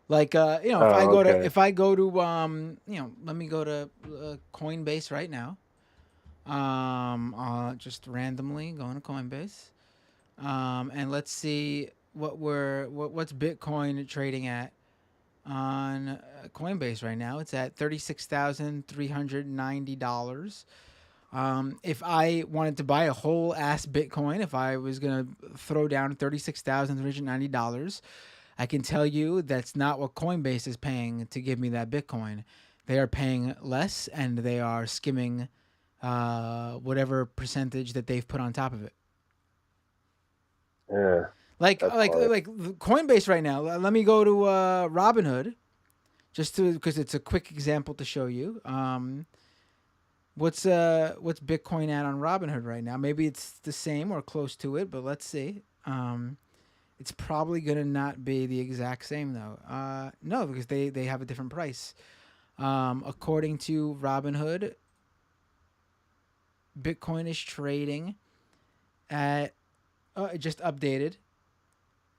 [SPEAKER 2] Like you know,
[SPEAKER 8] oh, okay.
[SPEAKER 2] if I go to let me go to Coinbase right now. Just randomly going to Coinbase. And let's see what's Bitcoin trading at on Coinbase right now. It's at $36,390. If I wanted to buy a whole ass Bitcoin, if I was gonna throw down $36,390, I can tell you that's not what Coinbase is paying to give me that Bitcoin. They are paying less, and they are skimming whatever percentage that they've put on top of it.
[SPEAKER 8] Yeah,
[SPEAKER 2] Like
[SPEAKER 8] that's
[SPEAKER 2] like
[SPEAKER 8] hard.
[SPEAKER 2] like Coinbase right now. Let me go to Robinhood just to because it's a quick example to show you. What's Bitcoin at on Robinhood right now? Maybe it's the same or close to it, but let's see. It's probably gonna not be the exact same though. No, because they have a different price. According to Robinhood, Bitcoin is trading at it just updated.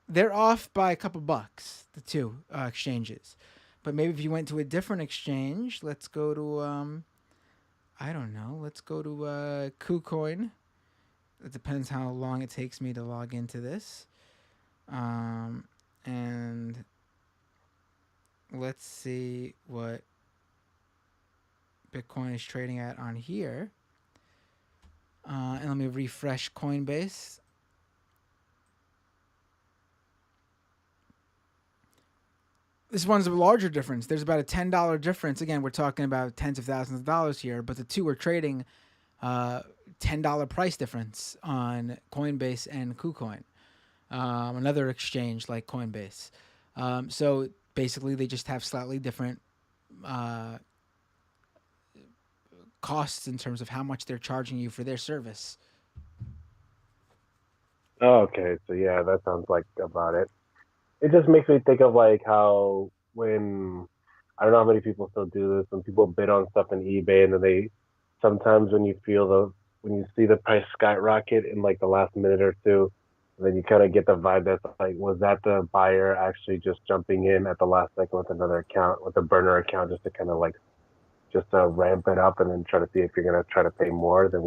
[SPEAKER 2] They're off by a couple bucks, the two exchanges. But maybe if you went to a different exchange, let's go to I don't know, let's go to KuCoin. It depends how long it takes me to log into this. And let's see what Bitcoin is trading at on here. And let me refresh Coinbase. This one's a larger difference. There's about a $10 difference. Again, we're talking about tens of thousands of dollars here, but the two are trading $10 price difference on Coinbase and KuCoin, another exchange like Coinbase. So basically, they just have slightly different uh, costs in terms of how much they're charging you for their service.
[SPEAKER 8] Oh, okay, so yeah, that sounds like about it. It just makes me think of like how when I don't know how many people still do this, when people bid on stuff in eBay and then they sometimes when you see the price skyrocket in like the last minute or two, then you kind of get the vibe that's like, was that the buyer actually just jumping in at the last second with another account, with a burner account, just to kind of like just to ramp it up and then try to see if you're gonna try to pay more than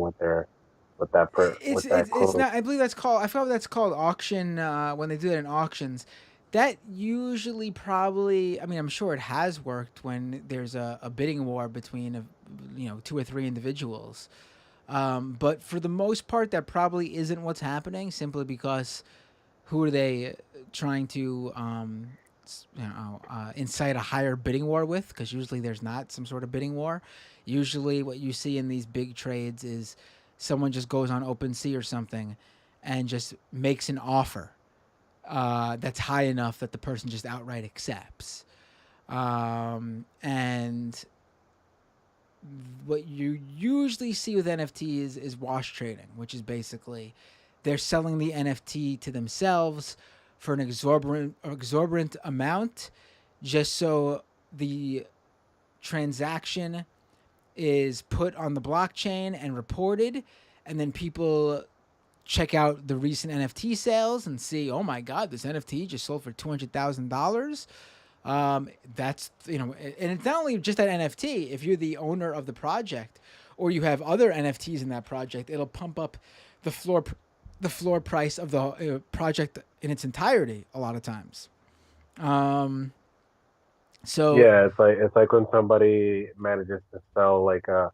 [SPEAKER 2] It's
[SPEAKER 8] with that
[SPEAKER 2] it's
[SPEAKER 8] quote.
[SPEAKER 2] not. I believe that's called. I forgot what that's called. Auction. When they do that in auctions, that usually probably. I mean, I'm sure it has worked when there's a bidding war between two or three individuals. But for the most part, that probably isn't what's happening. Simply because who are they trying to incite a higher bidding war with? Because usually there's not some sort of bidding war. Usually, what you see in these big trades is someone just goes on OpenSea or something and just makes an offer that's high enough that the person just outright accepts. And what you usually see with NFTs is wash trading, which is basically they're selling the NFT to themselves for an exorbitant amount, just so the transaction is put on the blockchain and reported, and then people check out the recent NFT sales and see, oh my God, this NFT just sold for $200,000. That's, and it's not only just that NFT. If you're the owner of the project, or you have other NFTs in that project, it'll pump up the floor price of the project in its entirety a lot of times. So
[SPEAKER 8] yeah, it's like when somebody manages to sell like a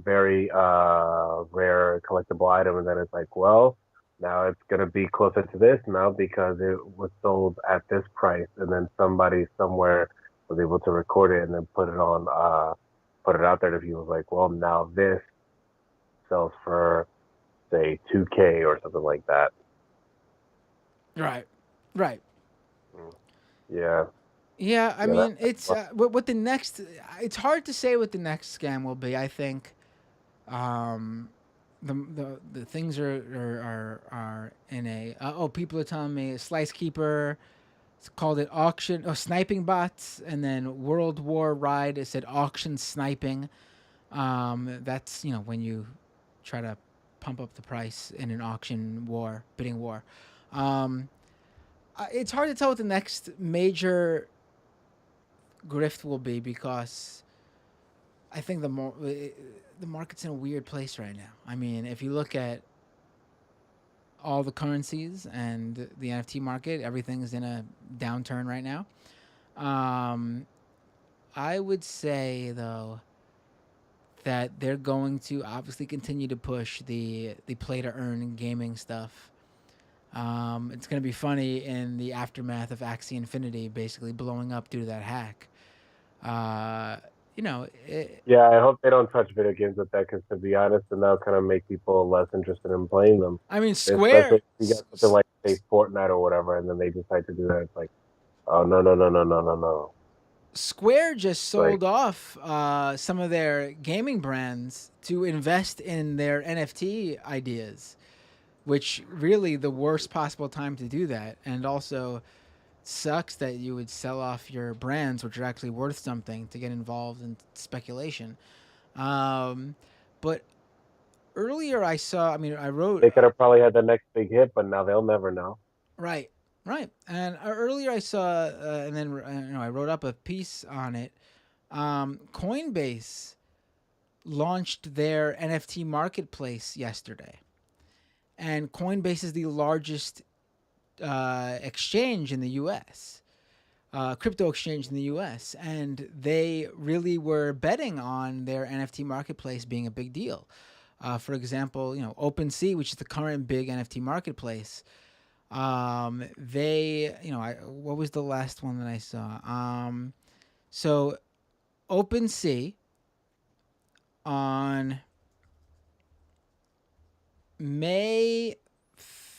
[SPEAKER 8] very rare collectible item, and then it's like, well, now it's gonna be closer to this now because it was sold at this price, and then somebody somewhere was able to record it and then put it out there to people. Like, well, now this sells for say 2K or something like that.
[SPEAKER 2] right.
[SPEAKER 8] Yeah.
[SPEAKER 2] Yeah, I
[SPEAKER 8] Yeah,
[SPEAKER 2] mean, it's what the next. It's hard to say what the next scam will be. I think, the things are in a. People are telling me Slice Keeper. It's called it auction. Oh, sniping bots, and then World War Ride. It said auction sniping. That's when you try to pump up the price in an auction war, bidding war. It's hard to tell what the next major grift will be, because I think the market's in a weird place right now. I mean, if you look at all the currencies and the NFT market, everything's in a downturn right now. I would say though that they're going to obviously continue to push the play to earn gaming stuff. It's going to be funny in the aftermath of Axie Infinity basically blowing up due to that hack.
[SPEAKER 8] Yeah, I hope they don't touch video games with that, because to be honest, then that'll kind of make people less interested in playing them.
[SPEAKER 2] I mean,
[SPEAKER 8] Especially if you get something like, say, Fortnite or whatever, and then they decide to do that. It's like, oh, no.
[SPEAKER 2] Square just sold off some of their gaming brands to invest in their NFT ideas, which really the worst possible time to do that. And also sucks that you would sell off your brands, which are actually worth something, to get involved in speculation. But earlier I wrote...
[SPEAKER 8] They could have probably had the next big hit, but now they'll never know.
[SPEAKER 2] Right. And earlier I saw, and then I wrote up a piece on it. Coinbase launched their NFT marketplace yesterday. And Coinbase is the largest exchange in the U.S., crypto exchange in the U.S., and they really were betting on their NFT marketplace being a big deal. For example, OpenSea, which is the current big NFT marketplace, they, what was the last one that I saw? So OpenSea on May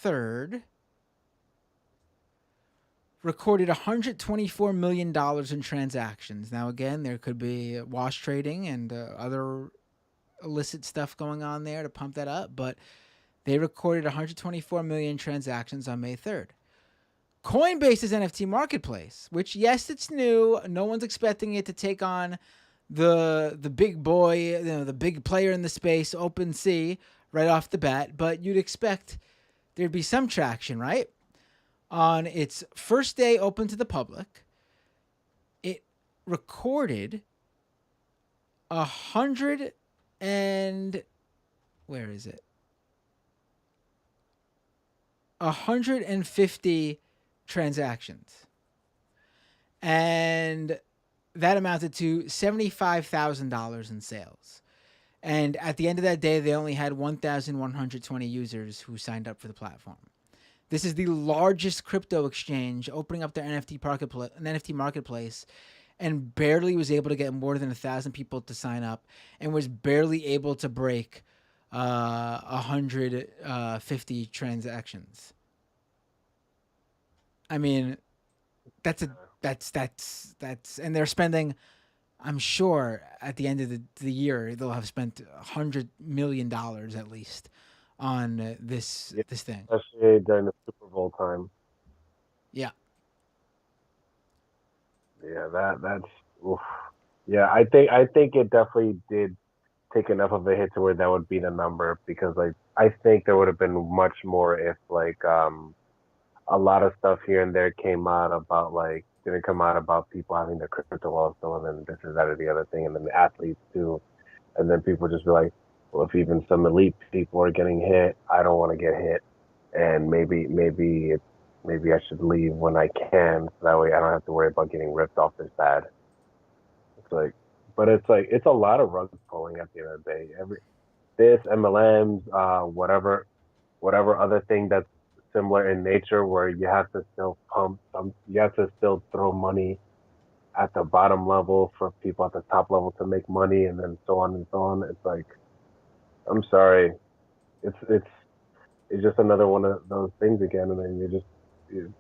[SPEAKER 2] 3rd recorded $124 million in transactions. Now, again, there could be wash trading and other illicit stuff going on there to pump that up, but they recorded 124 million transactions on May 3rd. Coinbase's NFT marketplace, which, yes, it's new. No one's expecting it to take on the big boy, the big player in the space, OpenSea, right off the bat, but you'd expect there'd be some traction, right? On its first day open to the public, it recorded 150 transactions. And that amounted to $75,000 in sales. And at the end of that day, they only had 1,120 users who signed up for the platform. This is the largest crypto exchange opening up their NFT marketplace, and barely was able to get more than 1,000 people to sign up, and was barely able to break 150 transactions. I mean, that's and they're spending. I'm sure at the end of the year they'll have spent $100 million at least on this
[SPEAKER 8] Yeah,
[SPEAKER 2] thing.
[SPEAKER 8] especially during the Super Bowl time.
[SPEAKER 2] Yeah.
[SPEAKER 8] Yeah, that's oof. Yeah, I think it definitely did take enough of a hit to where that would be the number because like I think there would have been much more if like a lot of stuff here and there came out about like didn't come out about people having their crypto wallets stolen and this is that or the other thing and then the athletes too and then people just be like, well if even some elite people are getting hit, I don't want to get hit and maybe I should leave when I can so that way I don't have to worry about getting ripped off this bad. It's like but it's like it's a lot of rug pulling at the end of the day. Every this MLMs, whatever other thing that's similar in nature where you have to still you have to still throw money at the bottom level for people at the top level to make money and then so on and so on. It's like I'm sorry. It's just another one of those things again and then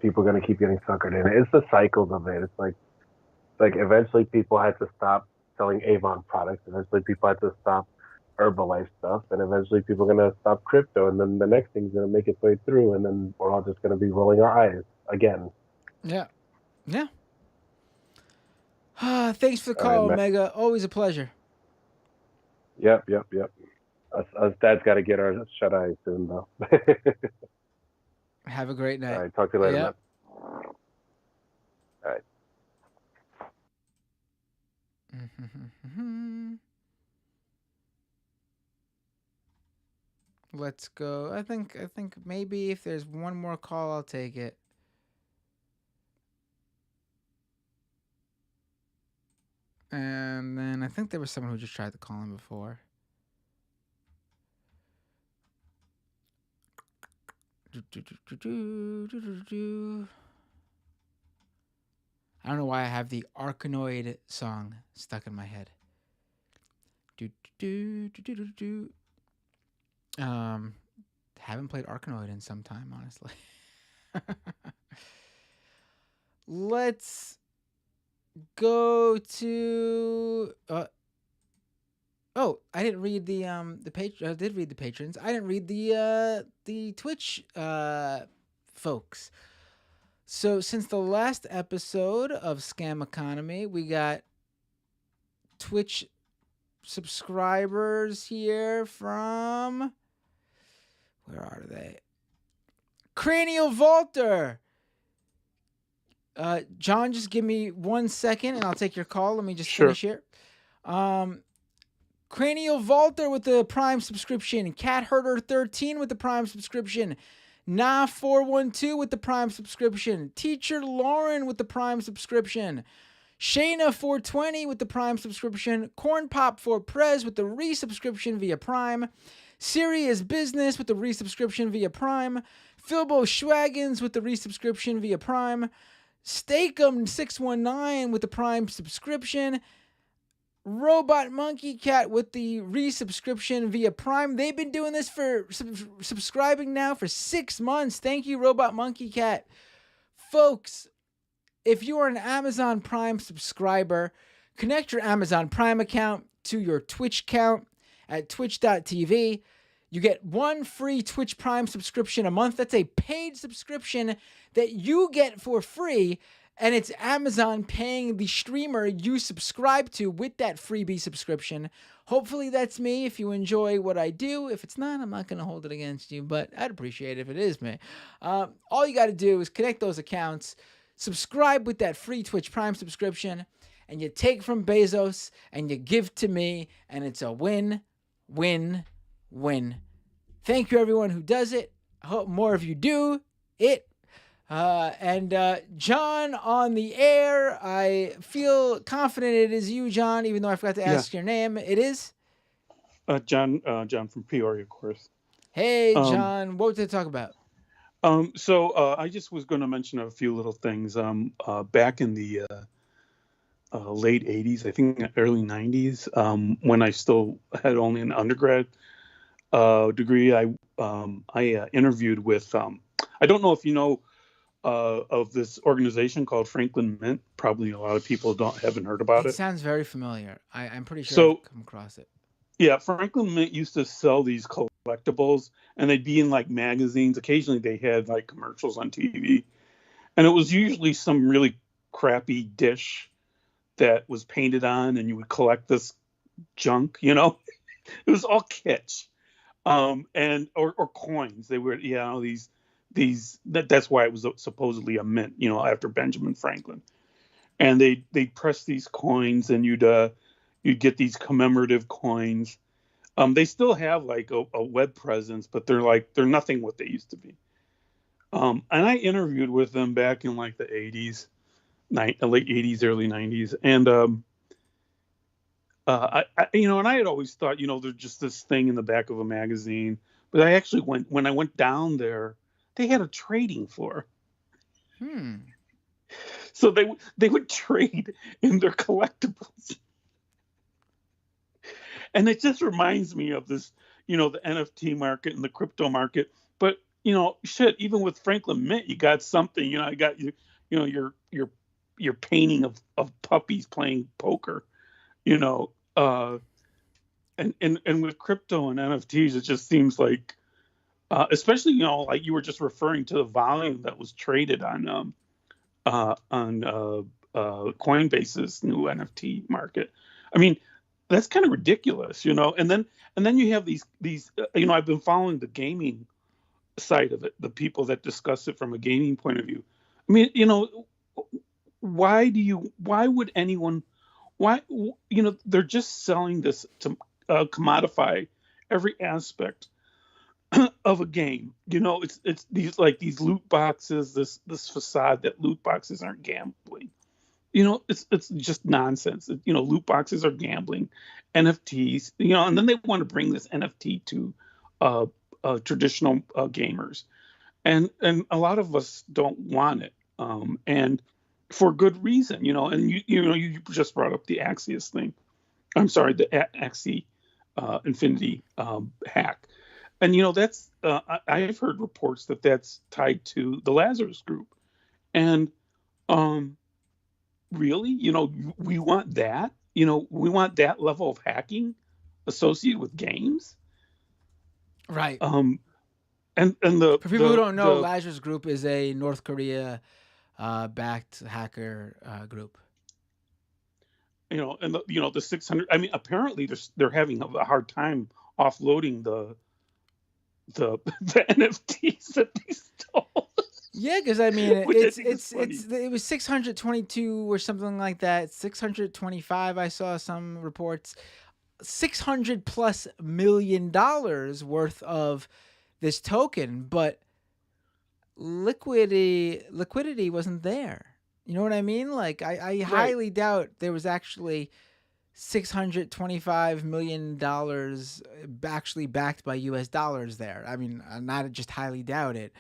[SPEAKER 8] people are gonna keep getting suckered in. It's the cycles of it. It's like eventually people had to stop selling Avon products. Eventually people had to stop Herbalife stuff, and eventually people are gonna stop crypto, and then the next thing's gonna make its way through, and then we're all just gonna be rolling our eyes again.
[SPEAKER 2] Yeah. Yeah. Thanks for the
[SPEAKER 8] All right,
[SPEAKER 2] call,
[SPEAKER 8] man.
[SPEAKER 2] Omega. Always a pleasure.
[SPEAKER 8] Yep. Us dads got to get our shut eyes soon, though.
[SPEAKER 2] Have a great night.
[SPEAKER 8] All right, talk to you later,
[SPEAKER 2] Yeah.
[SPEAKER 8] man. All right.
[SPEAKER 2] Let's go. I think maybe if there's one more call, I'll take it. And then I think there was someone who just tried to call him before. I don't know why I have the Arkanoid song stuck in my head. Haven't played Arkanoid in some time, honestly. Let's go to I didn't read the page. I did read the patrons. I didn't read the Twitch folks. So since the last episode of Scam Economy, we got Twitch subscribers here from, where are they? Cranial Vaulter. John, just give me 1 second and I'll take your call. Let me just finish here. Cranial Vaulter with the Prime subscription. Cat Herder 13 with the Prime subscription. Nah 412 with the Prime subscription. Teacher Lauren with the Prime subscription. Shayna 420 with the Prime subscription. Corn Pop for Prez with the resubscription via Prime. Serious Business with the resubscription via Prime. Philbo Schwaggins with the resubscription via Prime. Steakum 619 with the Prime subscription. Robot Monkey Cat with the resubscription via Prime. They've been doing this for subscribing now for 6 months. Thank you, Robot Monkey Cat. Folks, if you are an Amazon Prime subscriber, connect your Amazon Prime account to your Twitch account at twitch.tv. You get 1 free Twitch Prime subscription a month. That's a paid subscription that you get for free. And it's Amazon paying the streamer you subscribe to with that freebie subscription. Hopefully that's me if you enjoy what I do. If it's not, I'm not going to hold it against you, but I'd appreciate it if it is me. All you got to do is connect those accounts, subscribe with that free Twitch Prime subscription, and you take from Bezos and you give to me, and it's a win, win, win. Thank you, everyone who does it. I hope more of you do it. John on the air, I feel confident it is you, John, even though I forgot to ask your name. It is?
[SPEAKER 9] John from Peoria, of course.
[SPEAKER 2] Hey, John, what did they talk about?
[SPEAKER 9] So I just was going to mention a few little things. Back in the late 80s, I think early 90s, when I still had only an undergrad, degree, I interviewed with. I don't know if you know of this organization called Franklin Mint. Probably a lot of people haven't heard about
[SPEAKER 2] It
[SPEAKER 9] it.
[SPEAKER 2] sounds very familiar. I'm pretty sure
[SPEAKER 9] So
[SPEAKER 2] I've come across it.
[SPEAKER 9] yeah, Franklin Mint used to sell these collectibles, and they'd be in like magazines. Occasionally, they had like commercials on TV, and it was usually some really crappy dish that was painted on, and you would collect this junk. It was all kitsch, and or coins. They were that's why it was supposedly a mint. After Benjamin Franklin, and they'd press these coins, and you'd get these commemorative coins. They still have like a web presence, but they're nothing what they used to be. And I interviewed with them back in like the 80s, late 80s, early 90s, and and I had always thought, there's just this thing in the back of a magazine. But I actually when I went down there, they had a trading floor. So they would trade in their collectibles. And it just reminds me of this, the NFT market and the crypto market. But, shit, even with Franklin Mint, you got something, I got your painting of puppies playing poker, and with crypto and NFTs, it just seems like, especially, like you were just referring to the volume that was traded on Coinbase's new NFT market. I mean, that's kind of ridiculous, And then you have these I've been following the gaming side of it, the people that discuss it from a gaming point of view. I mean, why would anyone, they're just selling this to commodify every aspect of a game. It's these loot boxes, this facade that loot boxes aren't gambling. It's just nonsense. Loot boxes are gambling, NFTs. And then they want to bring this NFT to traditional gamers, and a lot of us don't want it, and for good reason. And you just brought up the Axios thing. I'm sorry, the Axie Infinity hack, and that's I've heard reports that that's tied to the Lazarus Group, and really, we want that. We want that level of hacking associated with games,
[SPEAKER 2] right?
[SPEAKER 9] And
[SPEAKER 2] for people who don't know, Lazarus Group is a North Korea backed hacker group.
[SPEAKER 9] And the 600. I mean, apparently they're having a hard time offloading the NFTs that they stole.
[SPEAKER 2] Yeah, because I mean, it was 622 or something like that. 625. I saw some reports. $600+ million worth of this token, but liquidity wasn't there. You know what I mean? Like I highly doubt there was actually $625 million actually backed by US dollars there. I mean, not just highly doubt it.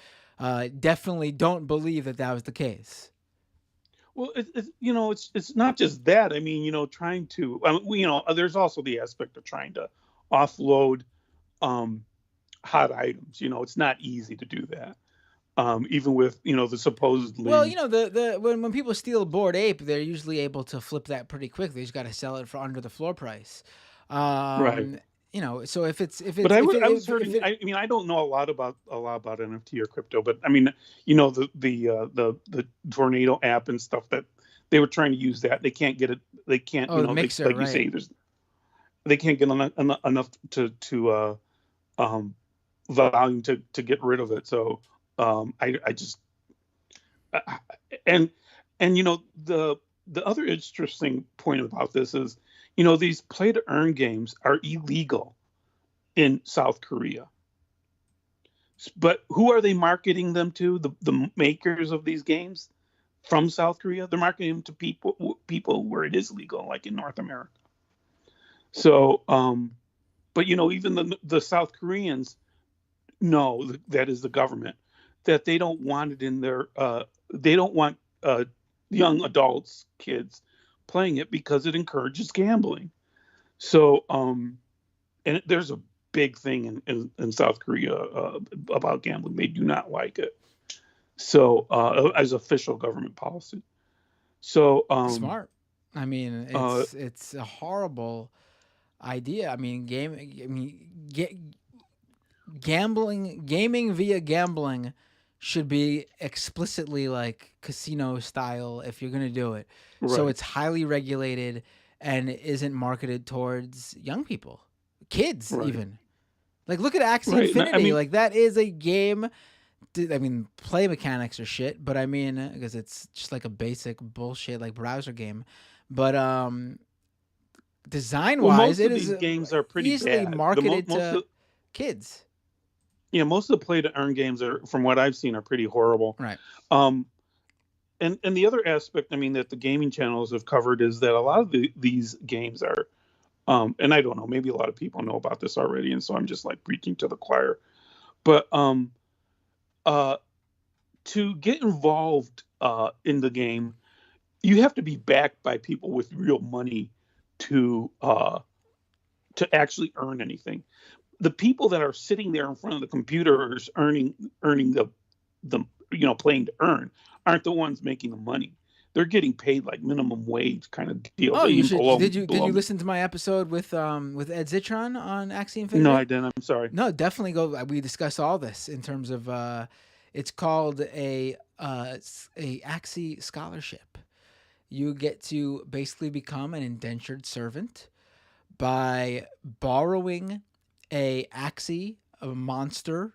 [SPEAKER 2] Definitely don't believe that was the case.
[SPEAKER 9] Well, it's not just that. I mean, trying to, there's also the aspect of trying to offload hot items. It's not easy to do that. Even with, the supposedly.
[SPEAKER 2] Well, when people steal Bored Ape, they're usually able to flip that pretty quickly. You just got to sell it for under the floor price.
[SPEAKER 9] Right.
[SPEAKER 2] So if it's.
[SPEAKER 9] But I was hearing. I mean, I don't know a lot about NFT or crypto, but I mean, the Tornado app and stuff that they were trying to use that they can't get it. They can't.
[SPEAKER 2] Oh, the mixer,
[SPEAKER 9] like
[SPEAKER 2] right.
[SPEAKER 9] you say, they can't get enough to volume to get rid of it. So I just and the other interesting point about this is. These play to earn games are illegal in South Korea. But who are they marketing them to? The makers of these games from South Korea? They're marketing them to people where it is legal, like in North America. So, but even the South Koreans know that is the government that they don't want it in their. They don't want young adults, kids. Playing it because it encourages gambling. So, and there's a big thing in South Korea about gambling. They do not like it. So as official government policy. So
[SPEAKER 2] Smart. I mean, it's a horrible idea. I mean, gaming via gambling should be explicitly like casino style if you're gonna do it. So
[SPEAKER 9] right,
[SPEAKER 2] it's highly regulated and isn't marketed towards young people, kids
[SPEAKER 9] right,
[SPEAKER 2] even. Like look at Axie
[SPEAKER 9] right. And I
[SPEAKER 2] Infinity.
[SPEAKER 9] mean,
[SPEAKER 2] Like that is a game. I mean, play mechanics are shit, but I mean, because it's just like a basic bullshit like browser game. But design
[SPEAKER 9] well,
[SPEAKER 2] wise,
[SPEAKER 9] most
[SPEAKER 2] it
[SPEAKER 9] of
[SPEAKER 2] is
[SPEAKER 9] these games are pretty
[SPEAKER 2] easily
[SPEAKER 9] bad.
[SPEAKER 2] marketed
[SPEAKER 9] Most
[SPEAKER 2] to
[SPEAKER 9] of
[SPEAKER 2] kids.
[SPEAKER 9] yeah, most of the play to earn games are, from what I've seen, are pretty horrible.
[SPEAKER 2] Right.
[SPEAKER 9] Um, and the other aspect, I mean, that the gaming channels have covered is that a lot of these games are, and I don't know, maybe a lot of people know about this already, and so I'm just like preaching to the choir. But uh, to get involved in the game, you have to be backed by people with real money to actually earn anything. The people that are sitting there in front of the computers earning the playing to earn aren't the ones making the money. They're getting paid like minimum wage kind of deal.
[SPEAKER 2] Oh, you
[SPEAKER 9] Even
[SPEAKER 2] should.
[SPEAKER 9] below,
[SPEAKER 2] Did you listen to my episode with Ed Zitron on Axie Infinity?
[SPEAKER 9] No, I didn't. I'm sorry.
[SPEAKER 2] No, definitely go. We discuss all this in terms of it's called a Axie scholarship. You get to basically become an indentured servant by borrowing a Axie, a monster,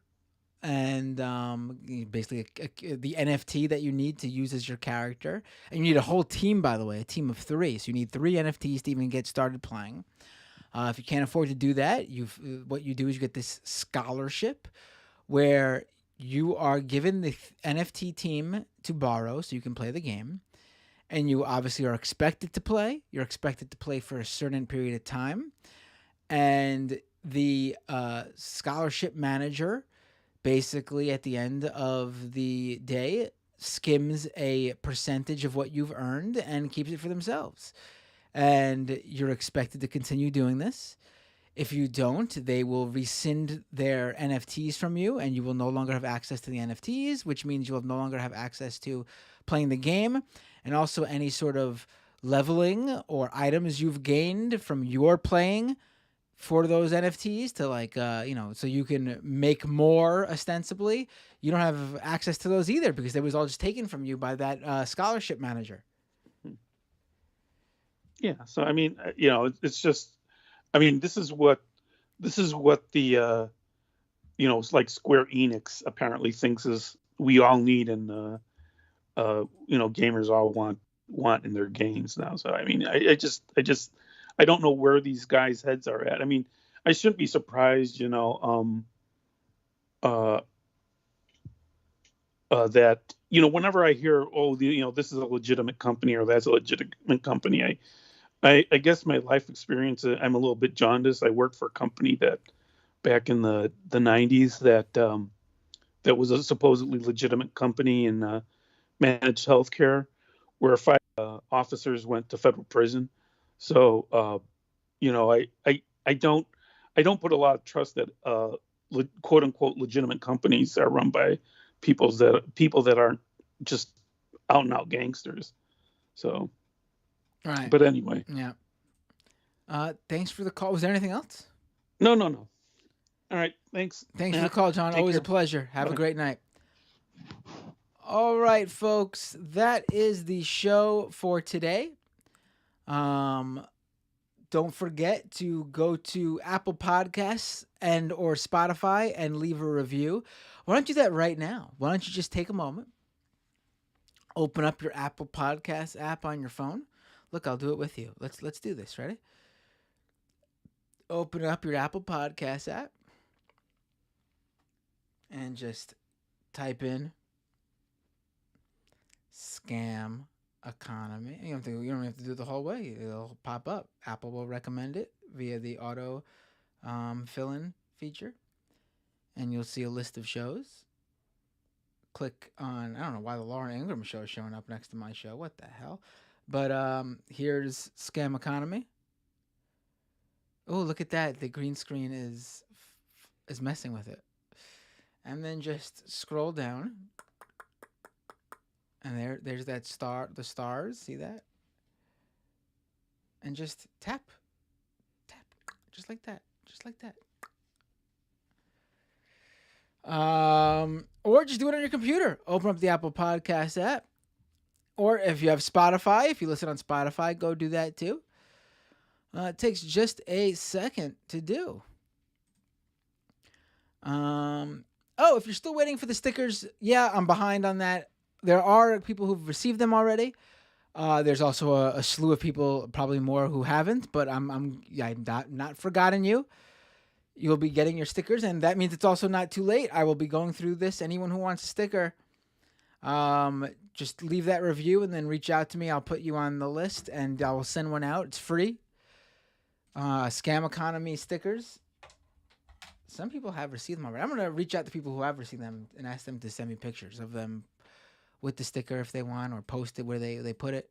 [SPEAKER 2] and basically the NFT that you need to use as your character. And you need a whole team, by the way, a team of 3. So you need 3 NFTs to even get started playing. If you can't afford to do that, what you do is you get this scholarship where you are given the NFT team to borrow so you can play the game. And you obviously are expected to play. You're expected to play for a certain period of time. And the scholarship manager basically at the end of the day skims a percentage of what you've earned and keeps it for themselves. And you're expected to continue doing this. If you don't, they will rescind their NFTs from you and you will no longer have access to the NFTs, which means you'll no longer have access to playing the game. And also any sort of leveling or items you've gained from your playing for those NFTs to like, so you can make more ostensibly. You don't have access to those either because they was all just taken from you by that scholarship manager.
[SPEAKER 9] Yeah. So I mean, it's just, I mean, this is what the it's like Square Enix apparently thinks is we all need, and gamers all want in their games now. So I mean, I don't know where these guys' heads are at. I mean, I shouldn't be surprised, that whenever I hear, this is a legitimate company or that's a legitimate company, I guess my life experience, I'm a little bit jaundiced. I worked for a company that back in the 90s that was a supposedly legitimate company and managed healthcare, where 5 officers went to federal prison. So I don't put a lot of trust that quote unquote legitimate companies are run by people that aren't just out and out gangsters. So,
[SPEAKER 2] Right.
[SPEAKER 9] but anyway,
[SPEAKER 2] Yeah. Thanks for the call. Was there anything else?
[SPEAKER 9] no. All right, thanks.
[SPEAKER 2] Thanks for the call, John.
[SPEAKER 9] Take
[SPEAKER 2] Always
[SPEAKER 9] care.
[SPEAKER 2] a pleasure. Have a
[SPEAKER 9] Bye.
[SPEAKER 2] great night. All right, folks. That is the show for today. Don't forget to go to Apple Podcasts and or Spotify and leave a review. Why don't you do that right now? Why don't you just take a moment, open up your Apple Podcasts app on your phone. Look, I'll do it with you. Let's do this. Ready? Open up your Apple Podcasts app and just type in scam economy. You don't have to do it the whole way. It'll pop up. Apple will recommend it via the auto fill-in feature, and you'll see a list of shows. Click on, I don't know why the Lauren Ingram show is showing up next to my show. What the hell? But here's Scam Economy. Oh, look at that. The green screen is is messing with it. And then just scroll down. And there's that star, the stars, see that? And just tap. Tap. Just like that. Just like that. Or just do it on your computer. Open up the Apple Podcast app. Or if you have Spotify, if you listen on Spotify, go do that too. It takes just a second to do. If you're still waiting for the stickers, yeah, I'm behind on that. There are people who've received them already. There's also a slew of people, probably more, who haven't. But I'm not forgotten you. You'll be getting your stickers, and that means it's also not too late. I will be going through this. Anyone who wants a sticker, just leave that review and then reach out to me. I'll put you on the list, and I will send one out. It's free. Scam Economy stickers. Some people have received them already. I'm going to reach out to people who have received them and ask them to send me pictures of them with the sticker if they want, or post it where they put it.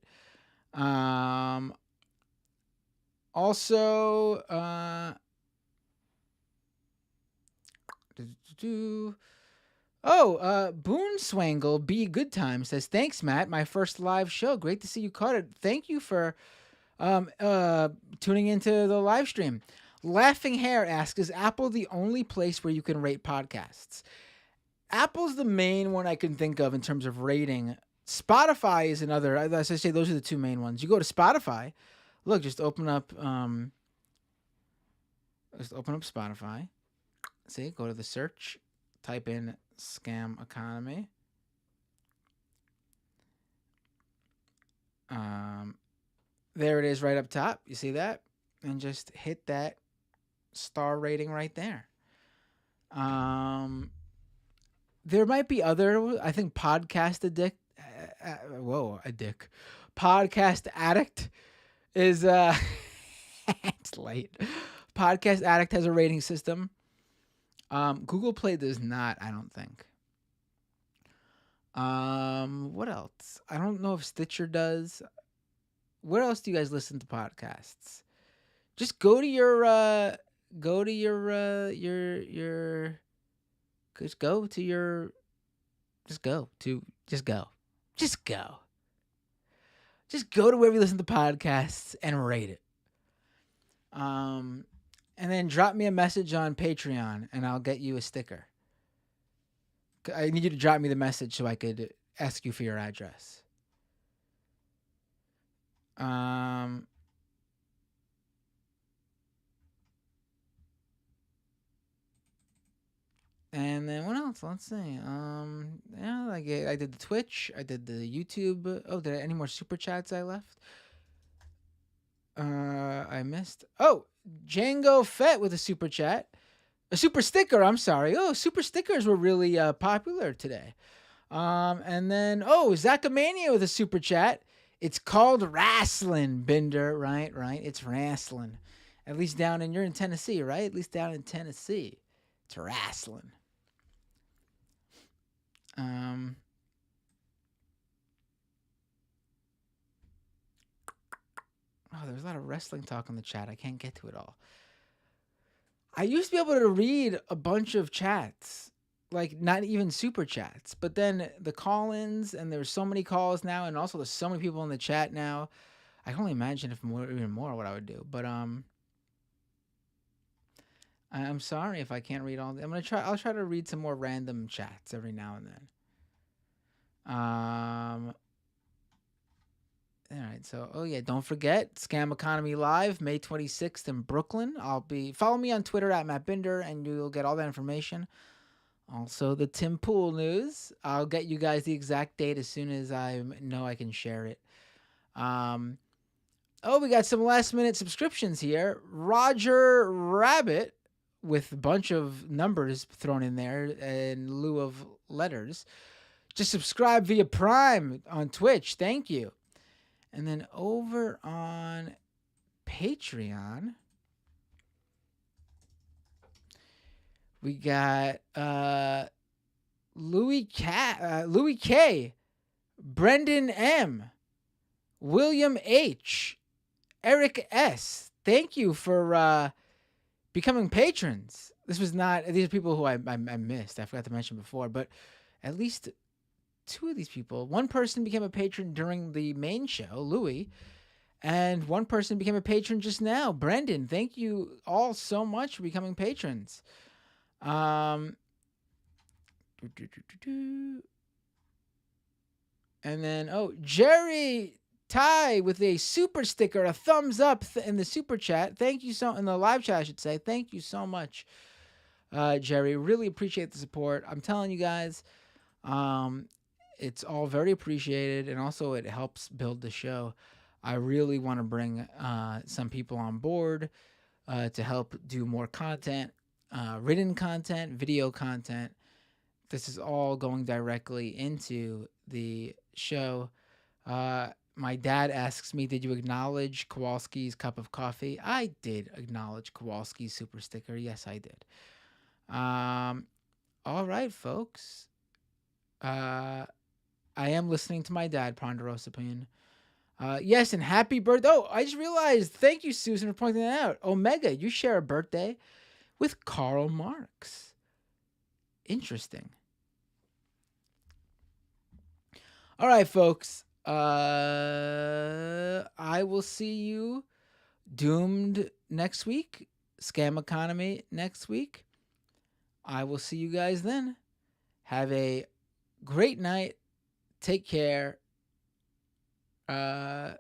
[SPEAKER 2] Also, Boonswangle B Good Time says, thanks, Matt. My first live show. Great to see you caught it. Thank you for tuning into the live stream. Laughing Hair asks, is Apple the only place where you can rate podcasts? Apple's the main one I can think of in terms of rating. Spotify is another. As I say, those are the two main ones. You go to Spotify. Look, just open up Spotify. See, go to the search, type in Scam Economy. There it is right up top. You see that? And just hit that star rating right there. There might be other, I think Podcast Addict. Podcast Addict is, it's late. Podcast Addict has a rating system. Google Play does not, I don't think. What else? I don't know if Stitcher does. Where else do you guys listen to podcasts? Just go to wherever you listen to podcasts and rate it. And then drop me a message on Patreon and I'll get you a sticker. I need you to drop me the message so I could ask you for your address. And then what else? Let's see. I did the Twitch. I did the YouTube. Oh, did I any more super chats I left? I missed. Oh, Django Fett with a super chat. A super sticker, I'm sorry. Oh, super stickers were really popular today. And then, Zachamania with a super chat. It's called wrestling, Binder. Right. It's wrestling. At least you're in Tennessee, right? At least down in Tennessee. It's wrestling. There's a lot of wrestling talk in the chat. I can't get to it all. I used to be able to read a bunch of chats, like not even super chats, but then the call-ins, and there's so many calls now, and also there's so many people in the chat now. I can only imagine even more what I would do. But I'm sorry if I can't read all. I'll try to read some more random chats every now and then. All right, so don't forget Scam Economy Live, May 26th in Brooklyn. Follow me on Twitter at Matt Binder, and you'll get all that information. Also, the Tim Pool news. I'll get you guys the exact date as soon as I know I can share it. We got some last-minute subscriptions here. Roger Rabbit, with a bunch of numbers thrown in there in lieu of letters. Just subscribe via Prime on Twitch. Thank you. And then over on Patreon, we got Louis K, Brendan M, William H, Eric S. Thank you for becoming patrons. This was not. These are people who I missed. I forgot to mention before, but at least two of these people. One person became a patron during the main show, Louis, and one person became a patron just now, Brendan. Thank you all so much for becoming patrons. And then Jerry Ty with a super sticker, a thumbs up in the super chat. Thank you in the live chat, I should say. Thank you so much, Jerry. Really appreciate the support. I'm telling you guys, it's all very appreciated, and also it helps build the show. I really want to bring some people on board to help do more content, written content, video content. This is all going directly into the show. My dad asks me, did you acknowledge Kowalski's cup of coffee? I did acknowledge Kowalski's super sticker. Yes, I did. All right, folks. I am listening to my dad, Ponderosa Payne. Yes, and happy birthday. Oh, I just realized. Thank you, Susan, for pointing that out. Omega, you share a birthday with Karl Marx. Interesting. All right, folks. I will see you Doomed next week. Scam Economy next week. I will see you guys then. Have a great night. Take care. Yeah.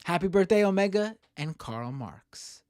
[SPEAKER 2] Happy birthday, Omega and Karl Marx.